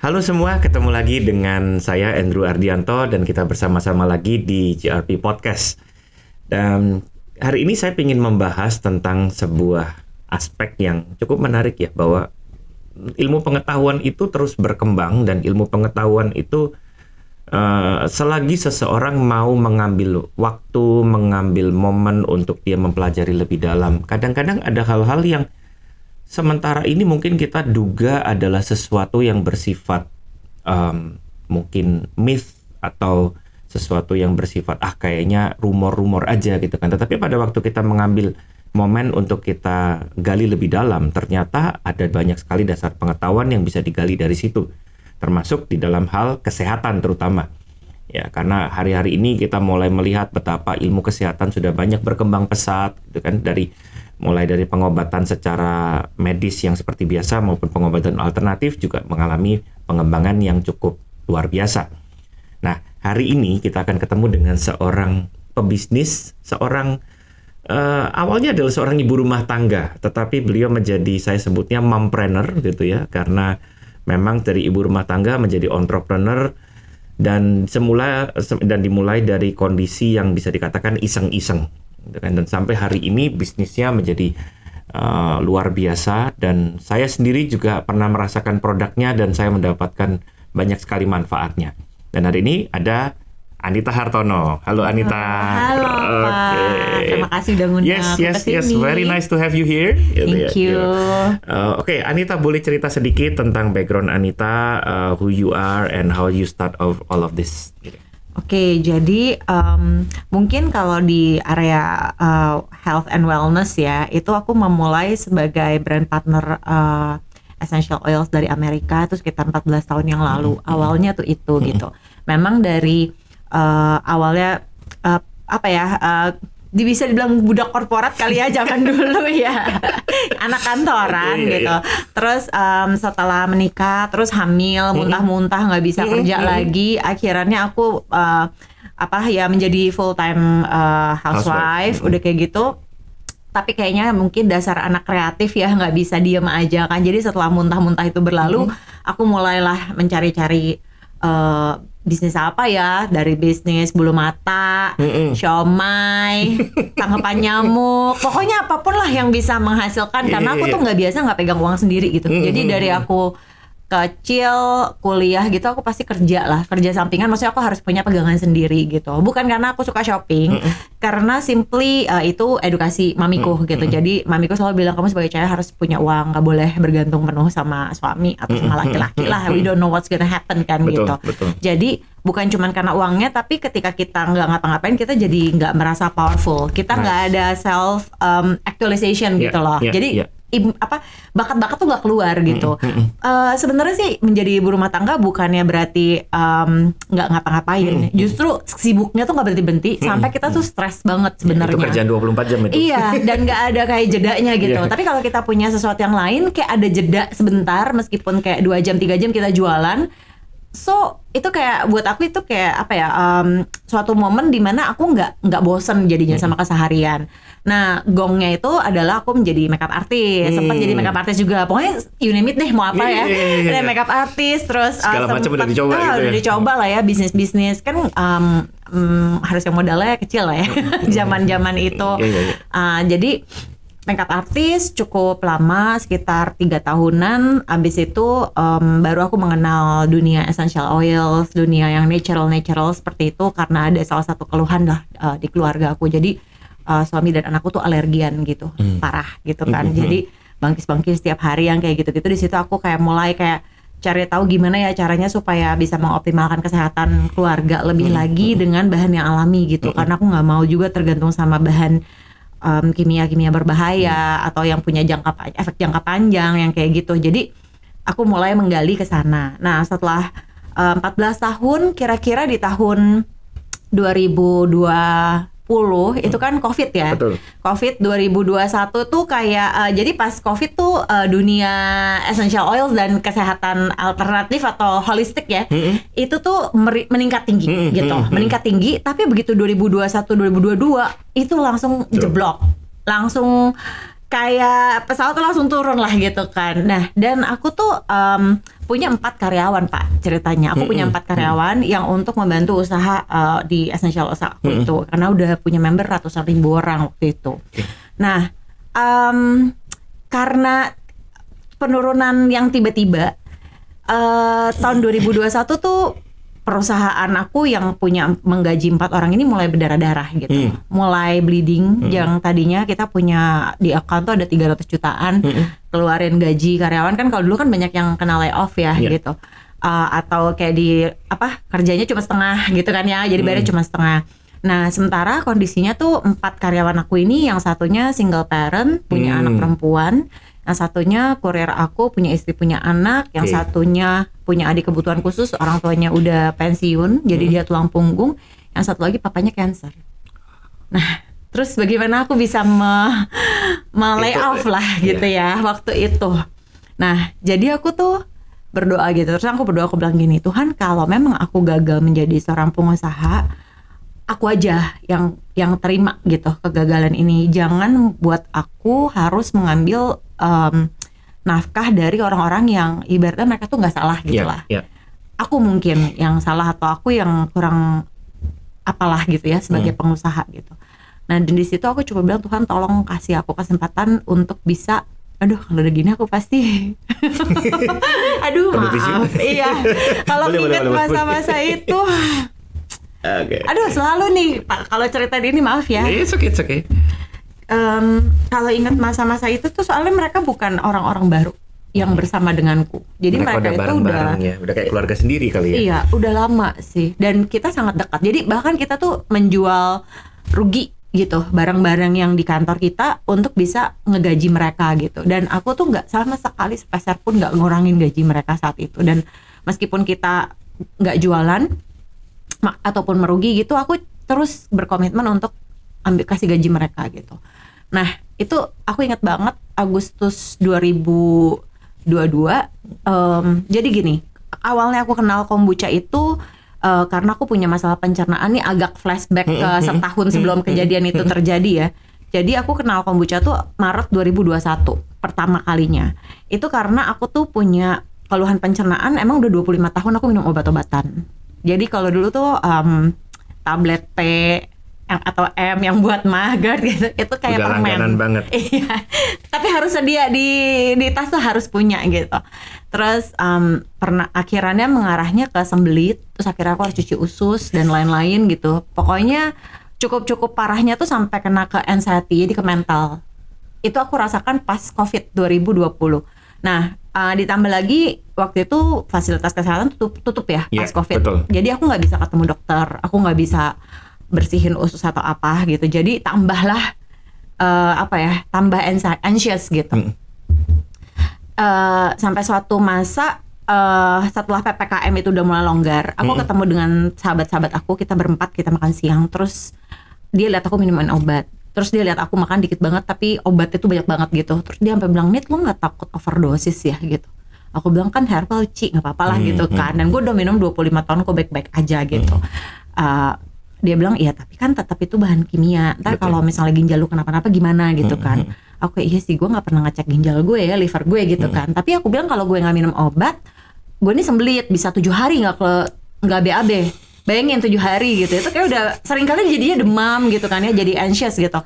Halo semua, ketemu lagi dengan saya Andrew Ardianto dan kita bersama-sama lagi di GRP Podcast. Dan hari ini saya ingin membahas tentang sebuah aspek yang cukup menarik ya, bahwa ilmu pengetahuan itu terus berkembang dan ilmu pengetahuan itu selagi seseorang mau mengambil waktu, mengambil momen untuk dia mempelajari lebih dalam. Kadang-kadang ada hal-hal yang sementara ini mungkin kita duga adalah sesuatu yang bersifat mungkin myth atau sesuatu yang bersifat kayaknya rumor-rumor aja gitu kan. Tetapi pada waktu kita mengambil momen untuk kita gali lebih dalam, ternyata ada banyak sekali dasar pengetahuan yang bisa digali dari situ. Termasuk di dalam hal kesehatan terutama. Ya, karena hari-hari ini kita mulai melihat betapa ilmu kesehatan sudah banyak berkembang pesat gitu kan, mulai dari pengobatan secara medis yang seperti biasa maupun pengobatan alternatif juga mengalami pengembangan yang cukup luar biasa. Nah, hari ini kita akan ketemu dengan seorang pebisnis, awalnya adalah seorang ibu rumah tangga, tetapi beliau menjadi, saya sebutnya mompreneur gitu ya, karena memang dari ibu rumah tangga menjadi entrepreneur dan dimulai dari kondisi yang bisa dikatakan iseng-iseng. Dan sampai hari ini bisnisnya menjadi luar biasa dan saya sendiri juga pernah merasakan produknya dan saya mendapatkan banyak sekali manfaatnya. Dan hari ini ada Anita Hartono. Halo Anita. Halo Pak. Terima kasih udah ngundang aku kesini. Yes. Very nice to have you here. Thank you. Oke, Anita boleh cerita sedikit tentang background Anita, who you are and how you start all of this. Oke, jadi mungkin kalau di area health and wellness ya, itu aku memulai sebagai brand partner essential oils dari Amerika itu sekitar 14 tahun yang lalu. Awalnya tuh itu gitu. Memang dari awalnya bisa dibilang budak korporat kali ya zaman dulu ya, anak kantoran gitu. Terus setelah menikah, terus hamil, muntah-muntah nggak bisa kerja lagi. Akhirnya aku menjadi full time housewife. Udah kayak gitu. Tapi kayaknya mungkin dasar anak kreatif ya, nggak bisa diem aja kan. Jadi setelah muntah-muntah itu berlalu, aku mulailah mencari-cari bisnis apa ya, dari bisnis bulu mata, siomay, tangkapan nyamuk, pokoknya apapun lah yang bisa menghasilkan. Karena aku tuh nggak pegang uang sendiri gitu. Jadi dari aku kecil kuliah gitu aku pasti kerja sampingan, maksudnya aku harus punya pegangan sendiri gitu. Bukan karena aku suka shopping, karena simply itu edukasi mamiku gitu. Jadi mamiku selalu bilang kamu sebagai cewek harus punya uang, nggak boleh bergantung penuh sama suami atau sama laki-laki lah. We don't know what's gonna happen kan. Betul. Jadi bukan cuma karena uangnya, tapi ketika kita nggak ngapa-ngapain kita jadi nggak merasa powerful. Kita nggak ada self actualization gitu loh. Jadi bakat-bakat tuh nggak keluar gitu. Sebenarnya sih menjadi ibu rumah tangga bukannya berarti nggak ngapa-ngapain. Justru sibuknya tuh nggak berhenti-berhenti sampai kita tuh stres banget sebenarnya. Itu kerjaan 24 jam itu. Iya, dan nggak ada kayak jedanya gitu. Tapi kalau kita punya sesuatu yang lain, kayak ada jeda sebentar, meskipun kayak 2 jam 3 jam kita jualan. So itu kayak buat aku itu kayak suatu momen dimana aku nggak bosen jadinya sama keseharian. Nah, gongnya itu adalah aku menjadi makeup artist, sempat jadi makeup artist juga. Pokoknya you name it deh, mau apa ya. Makeup artist, terus segala macam udah dicoba gitu ya. Udah dicoba lah ya, bisnis kan harus yang modalnya kecil lah ya. Zaman-zaman itu. Jadi makeup artist cukup lama, sekitar 3 tahunan. Abis itu baru aku mengenal dunia essential oils, dunia yang natural seperti itu, karena ada salah satu keluhan lah di keluarga aku. Jadi suami dan anakku tuh alergian gitu, parah gitu kan. Jadi bangkis setiap hari yang kayak gitu-gitu. Di situ aku kayak mulai kayak cari tahu gimana ya caranya supaya bisa mengoptimalkan kesehatan keluarga lebih lagi dengan bahan yang alami gitu. Karena aku nggak mau juga tergantung sama bahan kimia berbahaya atau yang punya efek jangka panjang yang kayak gitu. Jadi aku mulai menggali ke sana. Nah, setelah 14 tahun, kira-kira di tahun 2020 itu kan COVID ya. Betul. COVID 2021 tuh kayak jadi pas COVID tuh dunia essential oils dan kesehatan alternatif atau holistik ya, itu tuh meningkat tinggi gitu. Meningkat tinggi, tapi begitu 2021 2022 itu langsung jeblok. Langsung kayak pesawat tuh langsung turun lah gitu kan. Nah, dan aku tuh punya 4 karyawan Pak ceritanya. Aku punya 4 karyawan yang untuk membantu usaha di Essential Oil aku itu, karena udah punya member ratusan ribu orang waktu itu. Nah, karena penurunan yang tiba-tiba tahun 2021 tuh perusahaan aku yang punya menggaji 4 orang ini mulai berdarah-darah gitu. Mulai bleeding. Yang tadinya kita punya di account tuh ada 300 jutaan, keluarin gaji karyawan kan, kalau dulu kan banyak yang kena layoff ya gitu. Atau kayak di kerjanya cuma setengah gitu kan ya, jadi bayarnya cuma setengah. Nah, sementara kondisinya tuh 4 karyawan aku ini, yang satunya single parent, punya anak perempuan, yang satunya kurir aku, punya istri, punya anak, yang satunya punya adik kebutuhan khusus, orang tuanya udah pensiun, jadi dia tulang punggung, yang satu lagi papanya cancer. Nah, terus bagaimana aku bisa lay off lah gitu ya waktu itu. Nah, jadi aku tuh berdoa gitu, terus aku bilang gini, Tuhan, kalau memang aku gagal menjadi seorang pengusaha, aku aja yang terima gitu kegagalan ini. Jangan buat aku harus mengambil nafkah dari orang-orang yang ibaratnya mereka tuh nggak salah gitu lah. Aku mungkin yang salah, atau aku yang kurang apalah gitu ya sebagai pengusaha gitu. Nah, dan di situ aku coba bilang, Tuhan tolong kasih aku kesempatan untuk bisa, aduh kalau udah gini aku pasti aduh maaf. Iya. Kalau ingat masa-masa itu aduh selalu nih Pak, kalau cerita ini maaf ya. It's okay. Kalau ingat masa-masa itu tuh soalnya mereka bukan orang-orang baru yang bersama denganku. Jadi mereka itu udah kayak keluarga sendiri kali ya. Iya, udah lama sih. Dan kita sangat dekat. Jadi bahkan kita tuh menjual rugi gitu barang-barang yang di kantor kita untuk bisa ngegaji mereka gitu. Dan aku tuh nggak sama sekali sepeser pun nggak ngurangin gaji mereka saat itu. Dan meskipun kita nggak jualan ataupun merugi gitu, aku terus berkomitmen untuk kasih gaji mereka gitu. Nah, itu aku ingat banget Agustus 2022. Jadi gini, awalnya aku kenal kombucha itu karena aku punya masalah pencernaan nih, agak flashback ke setahun sebelum kejadian itu terjadi ya. Jadi aku kenal kombucha tuh Maret 2021 pertama kalinya. Itu karena aku tuh punya keluhan pencernaan, emang udah 25 tahun aku minum obat-obatan. Jadi kalau dulu tuh tablet P atau M yang buat mager gitu, itu kayak udah permen. langganan banget. Iya. Tapi harus sedia di tas tuh harus punya gitu. Terus pernah akhirannya mengarahnya ke sembelit, terus akhirnya aku harus cuci usus dan lain-lain gitu. Pokoknya cukup parahnya tuh sampai kena ke anxiety, jadi ke mental. Itu aku rasakan pas COVID 2020. Nah, ditambah lagi waktu itu fasilitas kesehatan tutup ya pas COVID. Betul. Jadi aku nggak bisa ketemu dokter, aku nggak bisa bersihin usus atau apa gitu. Jadi tambahlah tambah anxious gitu. Sampai suatu masa setelah PPKM itu udah mulai longgar, aku ketemu dengan sahabat-sahabat aku, kita berempat, kita makan siang, terus dia lihat aku minumin obat. Terus dia lihat aku makan dikit banget tapi obatnya tuh banyak banget gitu. Terus dia sampai bilang, "Nit, lu gak takut overdosis ya?" gitu. Aku bilang, kan herbal Ci, gak apa-apa lah gitu kan. Dan gue udah minum 25 tahun kok baik-baik aja gitu. Dia bilang, iya tapi kan tetap itu bahan kimia. Ntar kalau misalnya ginjal lu kenapa-napa gimana gitu kan. Aku kayak, iya sih gue gak pernah ngecek ginjal gue ya, liver gue gitu kan. Tapi aku bilang kalau gue gak minum obat, gue nih sembelit bisa 7 hari gak BAB. Bayangin 7 hari gitu, itu kayak udah sering kali jadinya demam gitu kan ya, jadi anxious gitu.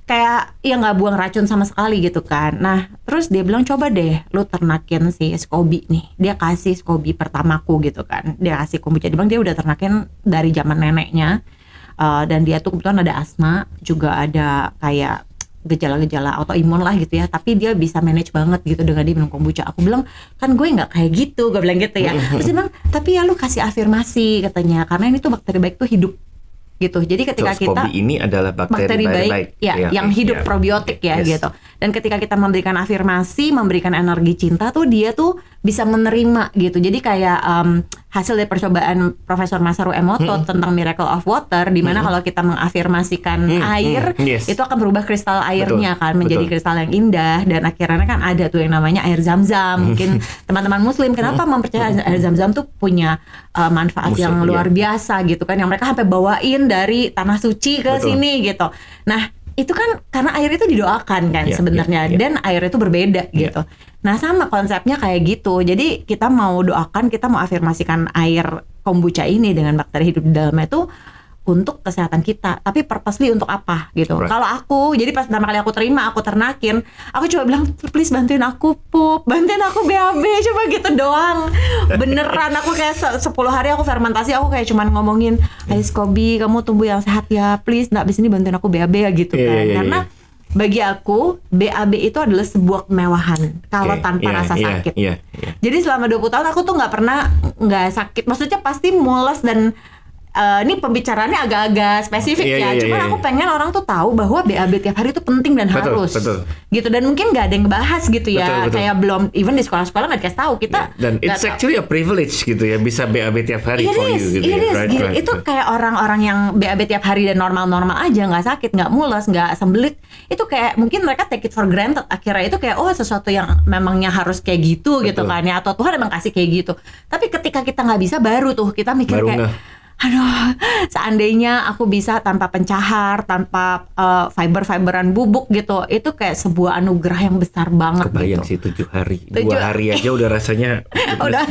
Kayak ya gak buang racun sama sekali gitu kan. Nah terus dia bilang, coba deh lu ternakin si SCOBY nih. Dia kasih SCOBY pertamaku gitu kan. Dia kasih kombucha, dia bilang dia udah ternakin dari zaman neneknya. Dan dia tuh kebetulan ada asma, juga ada kayak gejala-gejala autoimun lah gitu ya, tapi dia bisa manage banget gitu dengan dia minum kombucha. Aku bilang, kan gue nggak kayak gitu, gue bilang gitu ya. Terus dia bilang, tapi ya lu kasih afirmasi katanya, karena ini tuh bakteri baik tuh hidup gitu. Jadi ketika kita ini adalah bakteri baik ya, yang hidup probiotik ya gitu. Dan ketika kita memberikan afirmasi, memberikan energi cinta tuh dia tuh bisa menerima gitu. Jadi kayak hasil dari percobaan Profesor Masaru Emoto tentang Miracle of Water, di mana kalau kita mengafirmasikan air, itu akan berubah kristal airnya kan menjadi kristal yang indah. Dan akhirnya kan ada tuh yang namanya air Zam-Zam. Mungkin teman-teman Muslim kenapa mempercayai air Zam-Zam tuh punya manfaat yang luar biasa gitu kan, yang mereka sampai bawain dari tanah suci ke sini gitu. Nah itu kan karena air itu didoakan kan sebenarnya, dan air itu berbeda gitu. Nah sama konsepnya kayak gitu. Jadi kita mau doakan, kita mau afirmasikan air kombucha ini dengan bakteri hidup di dalamnya itu untuk kesehatan kita, tapi purposely untuk apa gitu. Kalau aku, jadi pas pertama kali aku terima, aku ternakin, aku coba bilang, please bantuin aku pup, bantuin aku BAB, coba gitu doang. Beneran aku kayak 10 hari aku fermentasi, aku kayak cuman ngomongin, Ais Kobi, kamu tumbuh yang sehat ya, please, nah abis ini bantuin aku BAB ya gitu kan. Karena bagi aku BAB itu adalah sebuah kemewahan kalau tanpa rasa sakit. Jadi selama 20 tahun aku tuh nggak pernah nggak sakit. Maksudnya pasti mules dan ini pembicaraannya agak-agak spesifik cuman aku pengen orang tuh tahu bahwa BAB tiap hari itu penting dan harus gitu, dan mungkin nggak ada yang ngebahas gitu ya, kayak belum even di sekolah-sekolah nggak dikasih tahu kita. Dan it's actually a privilege gitu ya, bisa BAB tiap hari for you gitu ya. Itu kayak orang-orang yang BAB tiap hari dan normal-normal aja, nggak sakit, nggak mules, nggak sembelit, itu kayak mungkin mereka take it for granted, akhirnya itu kayak sesuatu yang memangnya harus kayak gitu gitu kan ya, atau Tuhan emang kasih kayak gitu. Tapi ketika kita nggak bisa, baru tuh kita mikir kayak aduh, seandainya aku bisa tanpa pencahar, tanpa fiber-fiberan bubuk gitu, itu kayak sebuah anugerah yang besar banget. Kebayang gitu. sih 7 hari, 2 hari aja udah rasanya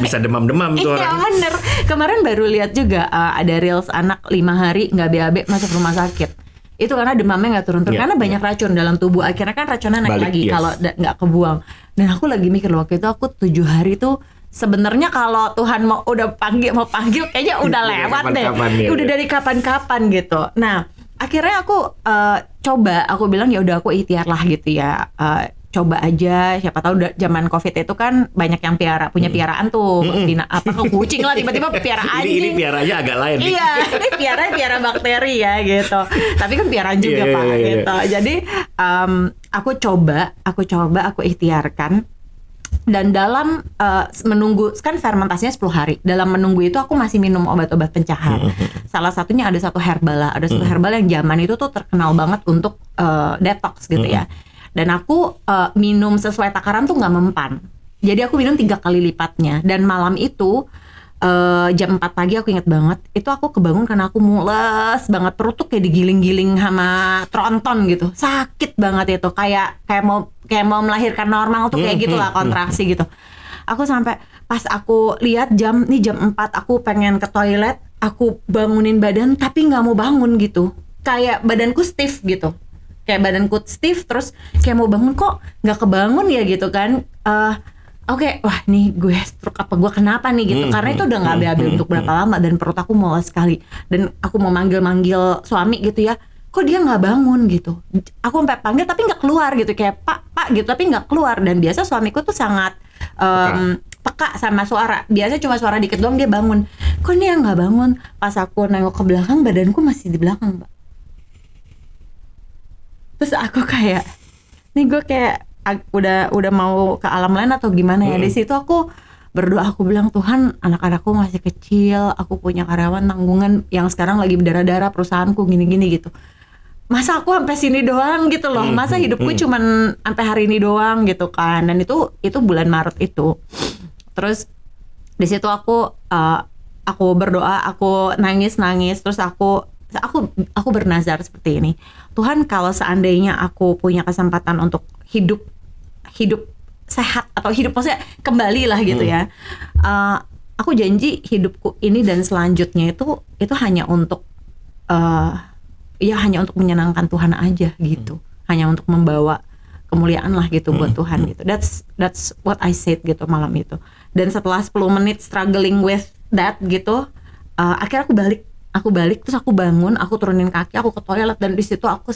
bisa demam-demam tuh orang. Iya bener, kemarin baru lihat juga ada reels anak 5 hari nggak BAB masuk rumah sakit. Itu karena demamnya nggak turun-turun, karena banyak racun dalam tubuh, akhirnya kan racunnya naik lagi kalau nggak kebuang. Dan aku lagi mikir waktu itu aku 7 hari tuh sebenarnya kalau Tuhan mau panggil kayaknya udah lewat deh. Udah dari kapan-kapan gitu. Nah, akhirnya aku coba, aku bilang ya udah aku ikhtiar lah gitu ya. Coba aja, siapa tahu zaman Covid itu kan banyak yang punya piaraan tuh, kucing lah, tiba-tiba piara anjing. Ini piaranya agak lain. Iya, ini piara bakteri ya gitu. Tapi kan piaraan juga Pak gitu. Jadi aku coba, aku ikhtiarkan. Dan dalam menunggu, kan fermentasinya 10 hari. Dalam menunggu itu aku masih minum obat-obat pencahar. Salah satunya ada satu herbal. Ada satu herbal yang zaman itu tuh terkenal banget untuk detox gitu ya. Dan aku minum sesuai takaran tuh nggak mempan. Jadi aku minum 3 kali lipatnya. Dan malam itu jam 4 pagi aku inget banget, itu aku kebangun karena aku mules banget, perut tuh kayak digiling-giling sama tronton gitu, sakit banget itu, kayak mau melahirkan normal tuh kayak gitulah, kontraksi gitu. Aku sampai pas aku lihat jam 4 aku pengen ke toilet, aku bangunin badan tapi nggak mau bangun gitu, kayak badanku stiff gitu, terus kayak mau bangun kok nggak kebangun ya gitu kan. Oke, wah nih gue stroke apa gue kenapa nih gitu, karena itu udah nggak BAB untuk berapa lama dan perut aku mules sekali, dan aku mau manggil suami gitu ya, kok dia nggak bangun gitu. Aku sampai panggil tapi nggak keluar gitu, kayak pak gitu tapi nggak keluar. Dan biasa suamiku tuh sangat peka sama suara, biasa cuma suara dikit doang dia bangun, kok dia nggak bangun. Pas aku nengok ke belakang, badanku masih di belakang Mbak. Terus aku kayak, nih gue kayak udah mau ke alam lain atau gimana ya. Di situ aku berdoa, aku bilang, Tuhan, anak-anakku masih kecil, aku punya karyawan tanggungan yang sekarang lagi berdarah-darah, perusahaanku gini-gini gitu. Masa aku sampai sini doang gitu loh, masa hidupku cuman sampai hari ini doang gitu kan. Dan itu bulan Maret itu. Terus di situ aku berdoa, aku nangis, terus aku bernazar seperti ini. Tuhan, kalau seandainya aku punya kesempatan untuk hidup sehat, atau hidup maksudnya kembali lah gitu ya, aku janji hidupku ini dan selanjutnya itu hanya untuk hanya untuk menyenangkan Tuhan aja gitu, hanya untuk membawa kemuliaan lah gitu buat Tuhan gitu. That's what I said gitu malam itu. Dan setelah 10 menit struggling with that gitu, akhirnya aku balik terus aku bangun, aku turunin kaki, aku ke toilet, dan di situ aku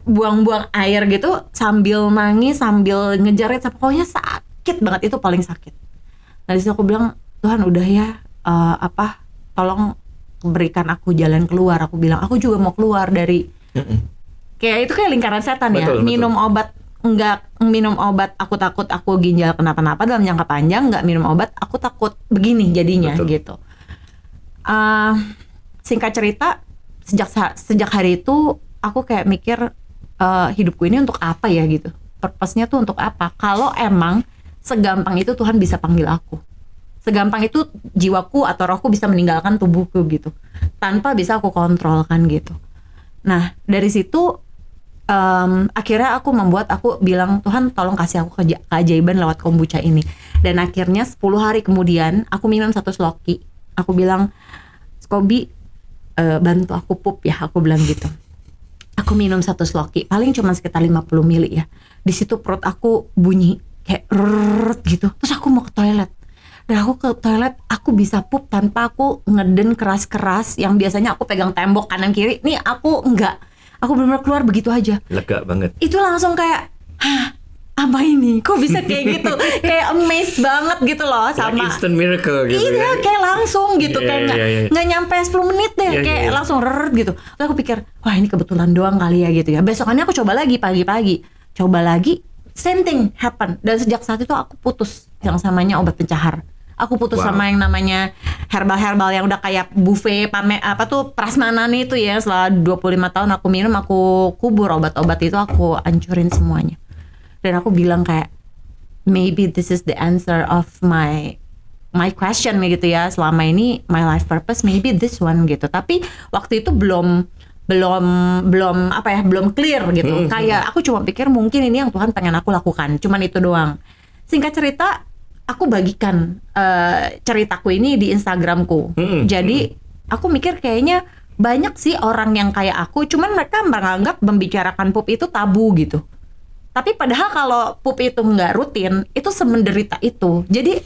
buang-buang air gitu sambil nangis, sambil ngejarit, pokoknya sakit banget, itu paling sakit. Nah disitu aku bilang, Tuhan udah ya, tolong berikan aku jalan keluar. Aku bilang aku juga mau keluar dari kayak itu, kayak lingkaran setan ya. Minum obat, nggak minum obat aku takut aku ginjal kenapa-napa dalam jangka panjang, nggak minum obat aku takut begini jadinya gitu. Singkat cerita, sejak hari itu aku kayak mikir, hidupku ini untuk apa ya gitu, purpose-nya tuh untuk apa. Kalau emang segampang itu Tuhan bisa panggil aku, segampang itu jiwaku atau rohku bisa meninggalkan tubuhku gitu, tanpa bisa aku kontrol kan gitu. Nah dari situ akhirnya aku bilang Tuhan tolong kasih aku keajaiban lewat kombucha ini. Dan akhirnya 10 hari kemudian aku minum 1 sloki. Aku bilang, Skobi bantu aku pup ya, aku bilang gitu. Aku minum 1 sloki, paling cuma sekitar 50 mili ya. Di situ perut aku bunyi kayak rrrr gitu. Terus aku mau ke toilet. Dan aku ke toilet, aku bisa pup tanpa aku ngeden keras-keras yang biasanya aku pegang tembok kanan kiri. Nih aku enggak. Aku benar-benar keluar begitu aja. Lega banget. Itu langsung kayak, hah, apa ini? Kok bisa kayak gitu? Kayak amazed banget gitu loh sama. Like instant miracle gitu. Iya, kayak langsung gitu, kayak nggak nyampe 10 menit deh, kayak langsung rrrr gitu. Terus aku pikir, wah ini kebetulan doang kali ya gitu ya. Besokannya aku coba lagi pagi-pagi, same thing happen. Dan sejak saat itu aku putus yang samanya obat pencahar. Aku putus sama yang namanya herbal yang udah kayak buffet prasmanan itu ya. Setelah 25 tahun aku minum, aku kubur obat-obat itu, aku hancurin semuanya. Dan aku bilang kayak, maybe this is the answer of my question gitu ya. Selama ini my life purpose maybe this one gitu. Tapi waktu itu belum clear gitu. Kayak aku cuma pikir mungkin ini yang Tuhan pengen aku lakukan. Cuman itu doang. Singkat cerita, aku bagikan ceritaku ini di Instagramku. Jadi aku mikir kayaknya banyak sih orang yang kayak aku, cuman mereka menganggap membicarakan pup itu tabu gitu. Tapi padahal kalau pup itu nggak rutin, itu semenderita itu. Jadi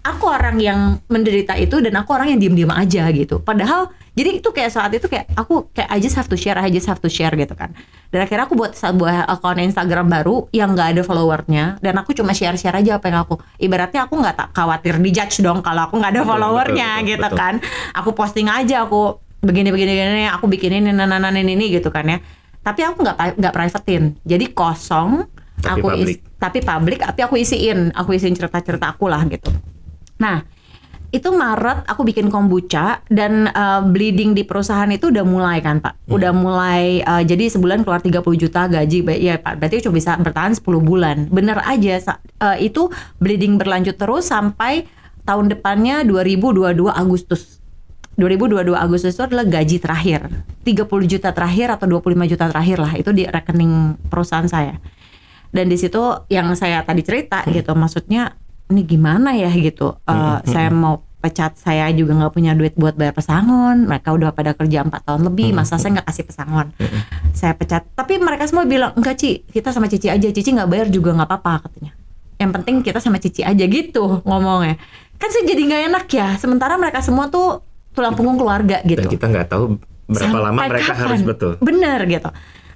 aku orang yang menderita itu dan aku orang yang diem-diem aja gitu. Padahal jadi itu kayak saat itu kayak aku kayak I just have to share gitu kan. Dan akhirnya aku buat sebuah akun Instagram baru yang nggak ada followernya, dan aku cuma share aja apa yang aku, ibaratnya aku nggak tak khawatir dijudge dong kalau aku nggak ada followernya gitu kan. Aku posting aja, aku begini aku bikin ini gitu kan ya. Tapi aku nggak privatein, jadi kosong. Tapi publik, tapi aku isiin cerita aku lah gitu. Nah itu Maret aku bikin kombucha, dan bleeding di perusahaan itu udah mulai kan Pak. Udah mulai, jadi sebulan keluar 30 juta gaji ya Pak, berarti cuma bisa bertahan 10 bulan. Bener aja itu bleeding berlanjut terus sampai tahun depannya 2022 Agustus. 2022 Agustus itu adalah gaji terakhir, 30 juta terakhir atau 25 juta terakhir lah, itu di rekening perusahaan saya. Dan di situ yang saya tadi cerita gitu, maksudnya ini gimana ya gitu. Saya mau pecat, saya juga nggak punya duit buat bayar pesangon. Mereka udah pada kerja 4 tahun lebih, masa saya nggak kasih pesangon. Saya pecat, tapi mereka semua bilang, enggak Ci, kita sama Cici aja, Cici nggak bayar juga nggak apa-apa katanya. Yang penting kita sama Cici aja gitu ngomongnya. Kan saya jadi nggak enak ya, sementara mereka semua tuh tulang punggung keluarga gitu. Dan kita nggak tahu berapa lama mereka harus betul. Bener gitu.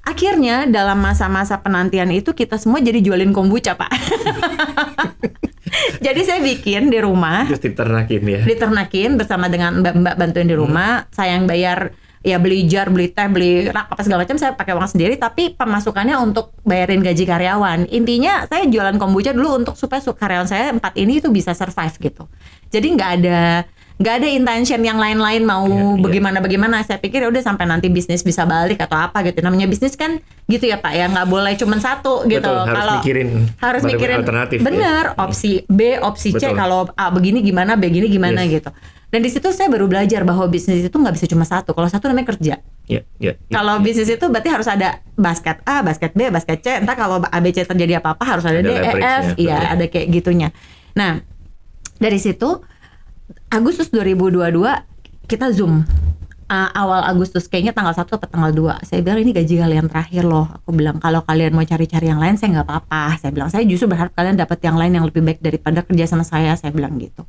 Akhirnya dalam masa-masa penantian itu kita semua jadi jualin kombucha Pak. Jadi saya bikin di rumah. Terus diternakin ya. Diternakin bersama dengan mbak-mbak bantuin di rumah. Saya yang bayar ya, beli jar, beli teh, beli rak apa segala macam, saya pakai uang sendiri. Tapi pemasukannya untuk bayarin gaji karyawan. Intinya saya jualan kombucha dulu untuk supaya karyawan saya 4 ini itu bisa survive gitu. Jadi nggak ada intention yang lain-lain mau bagaimana. Saya pikir ya udah sampai nanti bisnis bisa balik atau apa gitu. Namanya bisnis kan gitu ya Pak ya, nggak boleh cuma satu gitu. Betul, harus mikirin alternatif. Bener, opsi B, opsi C. Kalau A begini gimana, B gini gimana gitu. Dan di situ saya baru belajar bahwa bisnis itu nggak bisa cuma satu. Kalau satu namanya kerja. Kalau bisnis itu berarti harus ada basket A, basket B, basket C. Entah kalau A, B, C terjadi apa-apa harus ada D, E, F. Iya, ada kayak gitunya. Nah, dari situ Agustus 2022 kita Zoom. Awal Agustus, kayaknya tanggal 1 atau tanggal 2. Saya bilang ini gaji kalian terakhir loh. Aku bilang kalau kalian mau cari-cari yang lain saya nggak apa-apa. Saya bilang saya justru berharap kalian dapat yang lain yang lebih baik daripada kerja sama saya bilang gitu.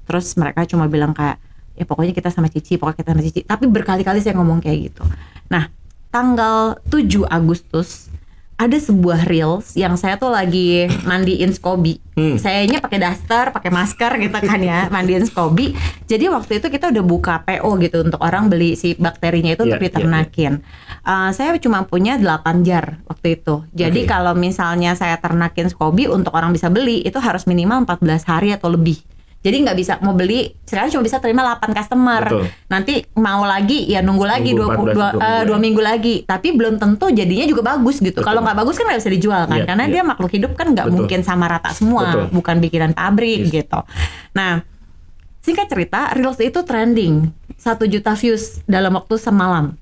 Terus mereka cuma bilang kayak ya pokoknya kita sama Cici. Tapi berkali-kali saya ngomong kayak gitu. Nah tanggal 7 Agustus ada sebuah reels yang saya tuh lagi mandiin Skobi. Sayanya pakai daster, pakai masker gitu kan ya, mandiin Skobi. Jadi waktu itu kita udah buka PO gitu untuk orang beli si bakterinya itu untuk diternakin. Saya cuma punya 8 jar waktu itu. Jadi kalau misalnya saya ternakin Skobi untuk orang bisa beli itu harus minimal 14 hari atau lebih. Jadi nggak bisa mau beli, sekarang cuma bisa terima 8 customer. Betul. Nanti mau lagi ya nunggu lagi 2 minggu lagi. Tapi belum tentu jadinya juga bagus gitu. Kalau nggak bagus kan nggak bisa dijual kan. Karena dia makhluk hidup kan nggak mungkin sama rata semua. Bukan bikinan pabrik gitu. Nah singkat cerita Reels itu trending 1 juta views dalam waktu semalam.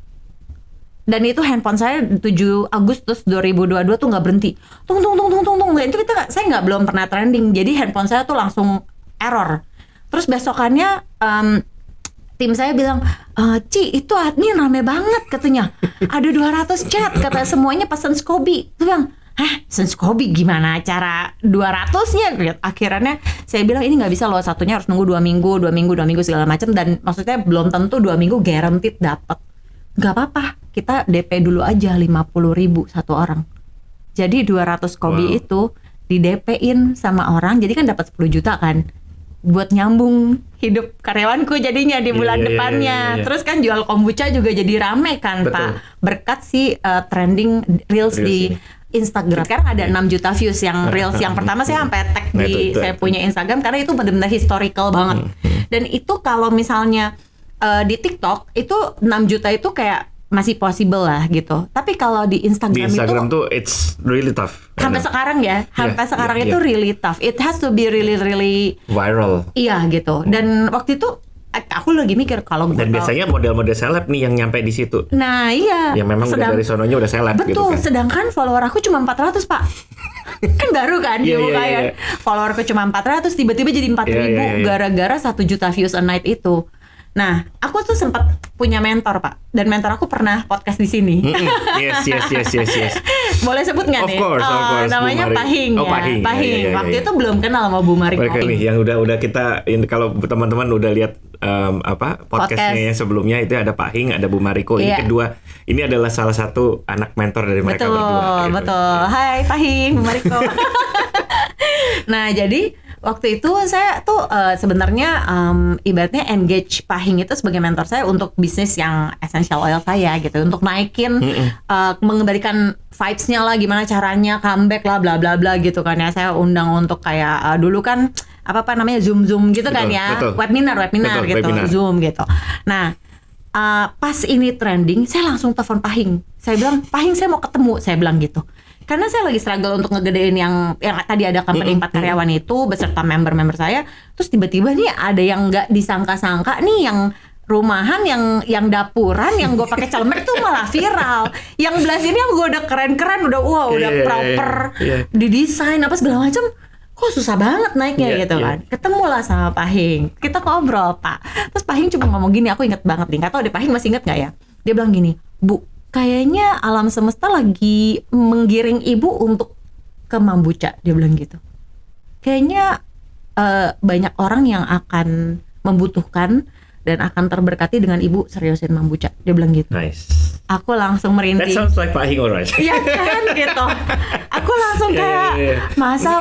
Dan itu handphone saya 7 Agustus 2022 tuh nggak berhenti. Tung. Itu saya belum pernah trending. Jadi handphone saya tuh langsung error. Terus besokannya tim saya bilang, Ci itu admin rame banget katanya. Ada 200 chat, kata semuanya pesan Scoby. Terus bilang, pesan Scoby gimana cara 200-nya? Akhirnya saya bilang ini nggak bisa loh, satunya harus nunggu 2 minggu segala macam. Dan maksudnya belum tentu 2 minggu guaranteed dapat. Nggak apa-apa, kita DP dulu aja 50.000 satu orang. Jadi 200 Scoby itu di DP-in sama orang, jadi kan dapat 10 juta kan. Buat nyambung hidup karyawanku jadinya di bulan depannya. Terus kan jual kombucha juga jadi rame kan. Betul. Pak. Berkat si trending Reels di Instagram. Sekarang ada 6 juta views yang Reels yang pertama saya sampai tag di saya punya Instagram karena itu benar-benar historical banget. Dan itu kalau misalnya di TikTok itu 6 juta itu kayak masih possible lah gitu. Tapi kalau di Instagram tuh it's really tough. Sampai sekarang ya, sekarang itu really tough. It has to be really viral. Iya gitu. Dan waktu itu aku lagi mikir kalau biasanya model-model seleb nih yang nyampe di situ. Nah iya. Yang memang udah dari sononya udah seleb gitu kan. Betul, sedangkan follower aku cuma 400 Pak. Kan baru kan dibukain. Followerku cuma 400, tiba-tiba jadi 4.000 gara-gara 1 juta views a night itu. Nah, aku tuh sempat punya mentor Pak, dan mentor aku pernah podcast di sini. Yes. Boleh sebut nggak nih? Of course. Namanya Pahing ya. Pahing. Waktu itu belum kenal sama Bu Mari Pahing. Yang udah kita, kalau teman-teman udah lihat podcastnya yang sebelumnya itu ada Pahing, ada Bu Mariko. Ini kedua, ini adalah salah satu anak mentor dari mereka berdua. Betul. Hai Pahing, Bu Mariko. Nah, jadi waktu itu saya tuh sebenarnya ibaratnya engage Pahing itu sebagai mentor saya untuk bisnis yang essential oil saya gitu, untuk naikin mengembalikan vibes-nya lah, gimana caranya comeback lah bla bla bla gitu kan ya. Saya undang untuk kayak dulu kan apa namanya Zoom gitu kan ya, webinar gitu, Zoom gitu. Nah, pas ini trending, saya langsung telepon Pahing. Saya bilang, Pahing saya mau ketemu, saya bilang gitu. Karena saya lagi struggle untuk ngegedein yang tadi ada company 4 karyawan itu beserta member-member saya. Terus tiba-tiba nih ada yang nggak disangka-sangka nih, yang rumahan, yang dapuran, yang gue pakai celemek tuh malah viral. Yang belah sini yang gue udah keren-keren, udah proper, didesain apa segala macam. Kok susah banget naiknya gitu kan. Ketemulah sama Pahing, kita ngobrol Pak. Terus Pahing cuma ngomong gini, aku inget banget nih. Gak tau deh Pahing masih inget gak ya. Dia bilang gini, Bu, kayaknya alam semesta lagi menggiring ibu untuk ke Mambucha, dia bilang gitu. Kayaknya banyak orang yang akan membutuhkan dan akan terberkati dengan ibu seriusin Mambucha, dia bilang gitu. Nice. Aku langsung merinding. That sounds like Pahing alright. Iya kan gitu. Aku langsung kayak masa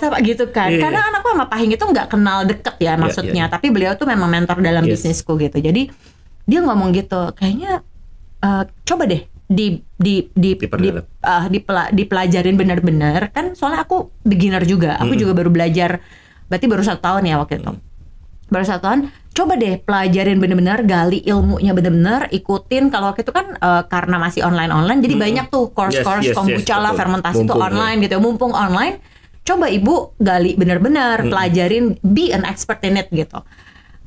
Pak gitu kan. Karena anakku sama Pahing itu nggak kenal deket ya maksudnya. Tapi beliau tuh memang mentor dalam bisnisku gitu. Jadi dia ngomong gitu, kayaknya coba deh dipelajarin benar-benar kan, soalnya aku beginner juga, aku juga baru belajar, berarti baru 1 tahun ya waktu itu, baru 1 tahun. Coba deh pelajarin benar-benar, gali ilmunya benar-benar, ikutin. Kalau waktu itu kan karena masih online jadi banyak tuh course kombucha lah, fermentasi tuh online gitu, mumpung online. Coba ibu gali benar-benar, pelajarin, be an expert in it gitu.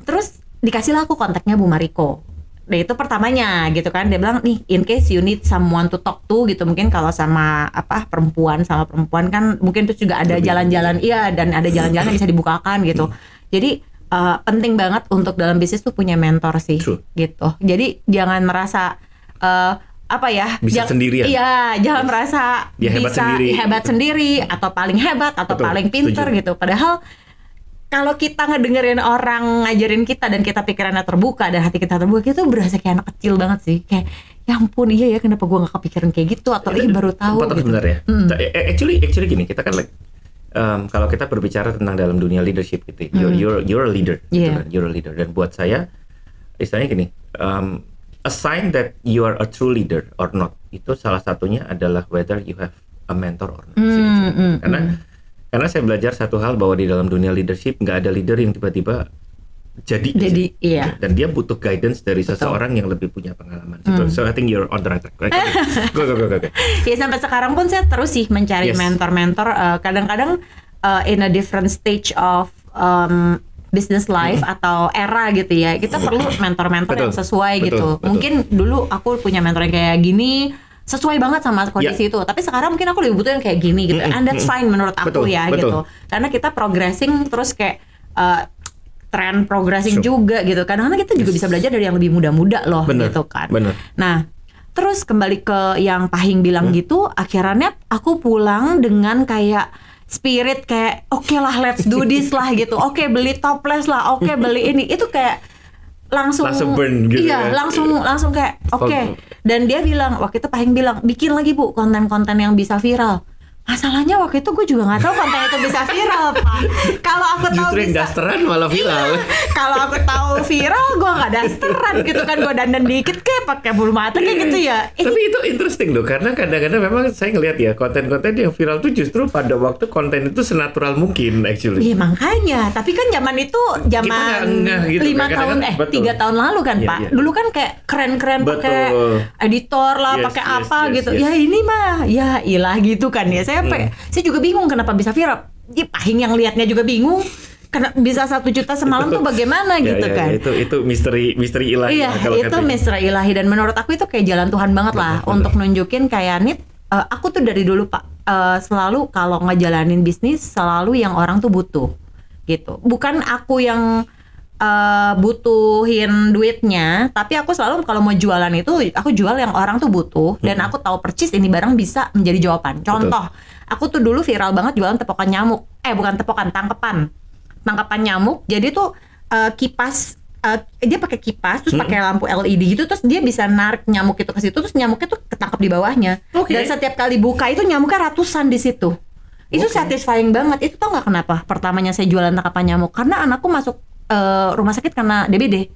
Terus dikasihlah aku kontaknya Bu Mariko. Nah itu pertamanya gitu kan, dia bilang nih in case you need someone to talk to gitu, mungkin kalau sama perempuan kan mungkin terus juga ada jalan-jalan dan ada jalan-jalan yang bisa dibukakan gitu. Jadi penting banget untuk dalam bisnis tuh punya mentor sih. True. Gitu. Jadi jangan merasa bisa sendirian. Iya, jangan merasa hebat sendiri atau paling hebat atau paling pinter gitu. Padahal kalau kita ngedengerin orang ngajarin kita dan kita pikirannya terbuka dan hati kita terbuka, itu berasa kayak anak kecil banget sih. Kayak ya ampun iya ya, kenapa gue gak kepikiran kayak gitu, atau baru tahu gitu. Sebenarnya actually gini, kita kan kalau kita berbicara tentang dalam dunia leadership gitu, you're a leader gitu kan, you're a leader. Dan buat saya istilahnya gini, a sign that you are a true leader or not, itu salah satunya adalah whether you have a mentor or not. Karena saya belajar satu hal, bahwa di dalam dunia leadership nggak ada leader yang tiba-tiba jadi dan dia butuh guidance dari seseorang yang lebih punya pengalaman. So I think you're on the right track. Go. Ya sampai sekarang pun saya terus sih mencari mentor-mentor. Kadang-kadang in a different stage of business life atau era gitu ya, kita perlu mentor-mentor yang sesuai gitu. Mungkin dulu aku punya mentor yang kayak gini sesuai banget sama kondisi itu, tapi sekarang mungkin aku lebih butuh yang kayak gini gitu, and that's fine menurut aku gitu. Karena kita progressing terus kayak trend progressing juga gitu. Kadang-kadang kita juga bisa belajar dari yang lebih muda-muda loh gitu kan. Nah, terus kembali ke yang Pahing bilang gitu, akhirnya aku pulang dengan kayak spirit kayak oke lah, let's do this lah gitu. Oke, beli toples lah, oke beli ini. Itu kayak langsung burn gitu. Iya, langsung kayak oke. Dan dia bilang, waktu itu Pahing bilang, bikin lagi Bu konten-konten yang bisa viral. Masalahnya waktu itu gue juga nggak tahu konten itu bisa viral, Pak. Kalau aku tahu justru yang dasteran malah viral. Kalau aku tahu viral, gue nggak dasteran gitu kan, gue dandan dikit kayak pakai bulu mata kayak gitu ya. Tapi itu interesting loh, karena kadang-kadang memang saya ngelihat ya konten-konten yang viral tuh justru pada waktu konten itu senatural mungkin actually. Iya makanya, tapi kan zaman itu zaman 5 tahun 3 tahun lalu kan Pak. Dulu kan kayak keren-keren pakai editor lah, pakai apa gitu. Ya ini mah, ya ilah gitu kan ya. Saya juga bingung kenapa bisa viral. Ya, Pahing yang liatnya juga bingung. Karena bisa 1 juta semalam tuh bagaimana gitu kan. Itu misteri ilahi. Iya, itu misteri ilahi. Dan menurut aku itu kayak jalan Tuhan banget lah. Untuk nunjukin kayak Nit, aku tuh dari dulu Pak, selalu kalau ngejalanin bisnis selalu yang orang tuh butuh gitu. Bukan aku yang butuhin duitnya, tapi aku selalu kalau mau jualan itu aku jual yang orang tuh butuh, dan aku tahu percis ini barang bisa menjadi jawaban. Contoh, aku tuh dulu viral banget jualan tepokan nyamuk, bukan tepokan, tangkapan nyamuk. Jadi tuh kipas, dia pakai kipas terus pakai lampu LED gitu, terus dia bisa narik nyamuk itu ke situ, terus nyamuknya tuh ketangkap di bawahnya. Dan setiap kali buka itu nyamuknya ratusan di situ. Itu satisfying banget. Itu tau nggak kenapa pertamanya saya jualan tangkapan nyamuk? Karena anakku masuk rumah sakit karena DBD.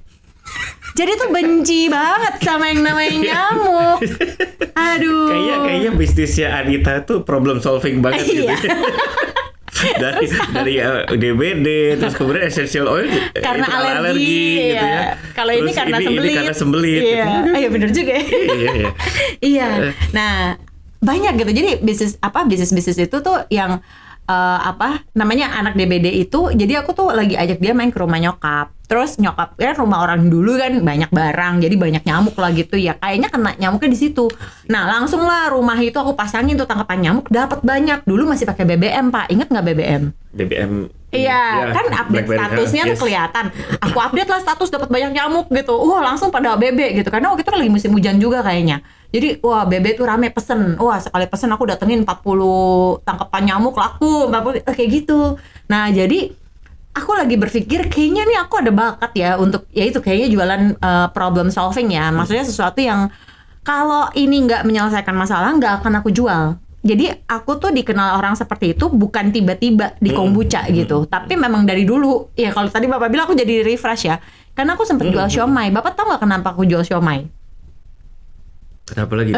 Jadi tuh benci banget sama yang namanya nyamuk. Aduh. Kayaknya bisnisnya Anita tuh problem solving banget gitu. dari DBD terus kemudian essential oil karena alergi gitu ya. Kalau ini karena sembelit. Iya, gitu. Bener juga ya. Iya. Nah, banyak gitu. Jadi bisnis itu tuh yang namanya anak DBD itu, jadi aku tuh lagi ajak dia main ke rumah nyokap. Terus nyokap ya rumah orang dulu kan banyak barang, jadi banyak nyamuk lah gitu ya. Kayaknya kena nyamuknya di situ. Nah, langsung lah rumah itu aku pasangin tuh tangkapan nyamuk, dapat banyak. Dulu masih pakai BBM, Pak. Ingat nggak BBM? BBM. Iya, kan update statusnya tuh kelihatan. Aku update lah status dapat banyak nyamuk gitu. Langsung pada BB gitu. Karena waktu itu lagi musim hujan juga kayaknya. Jadi BB tuh rame pesen. Sekali pesen aku datengin 40 tangkapan nyamuk laku, 40 kayak gitu. Nah, jadi aku lagi berpikir kayaknya nih aku ada bakat ya untuk ya itu kayaknya jualan problem solving ya. Maksudnya sesuatu yang kalau ini nggak menyelesaikan masalah nggak akan aku jual. Jadi aku tuh dikenal orang seperti itu bukan tiba-tiba di kombucha gitu, tapi memang dari dulu. Ya kalau tadi Bapak bilang aku jadi refresh ya, karena aku sempat jual siomay. Bapak tahu nggak kenapa aku jual siomay? Kenapa lagi?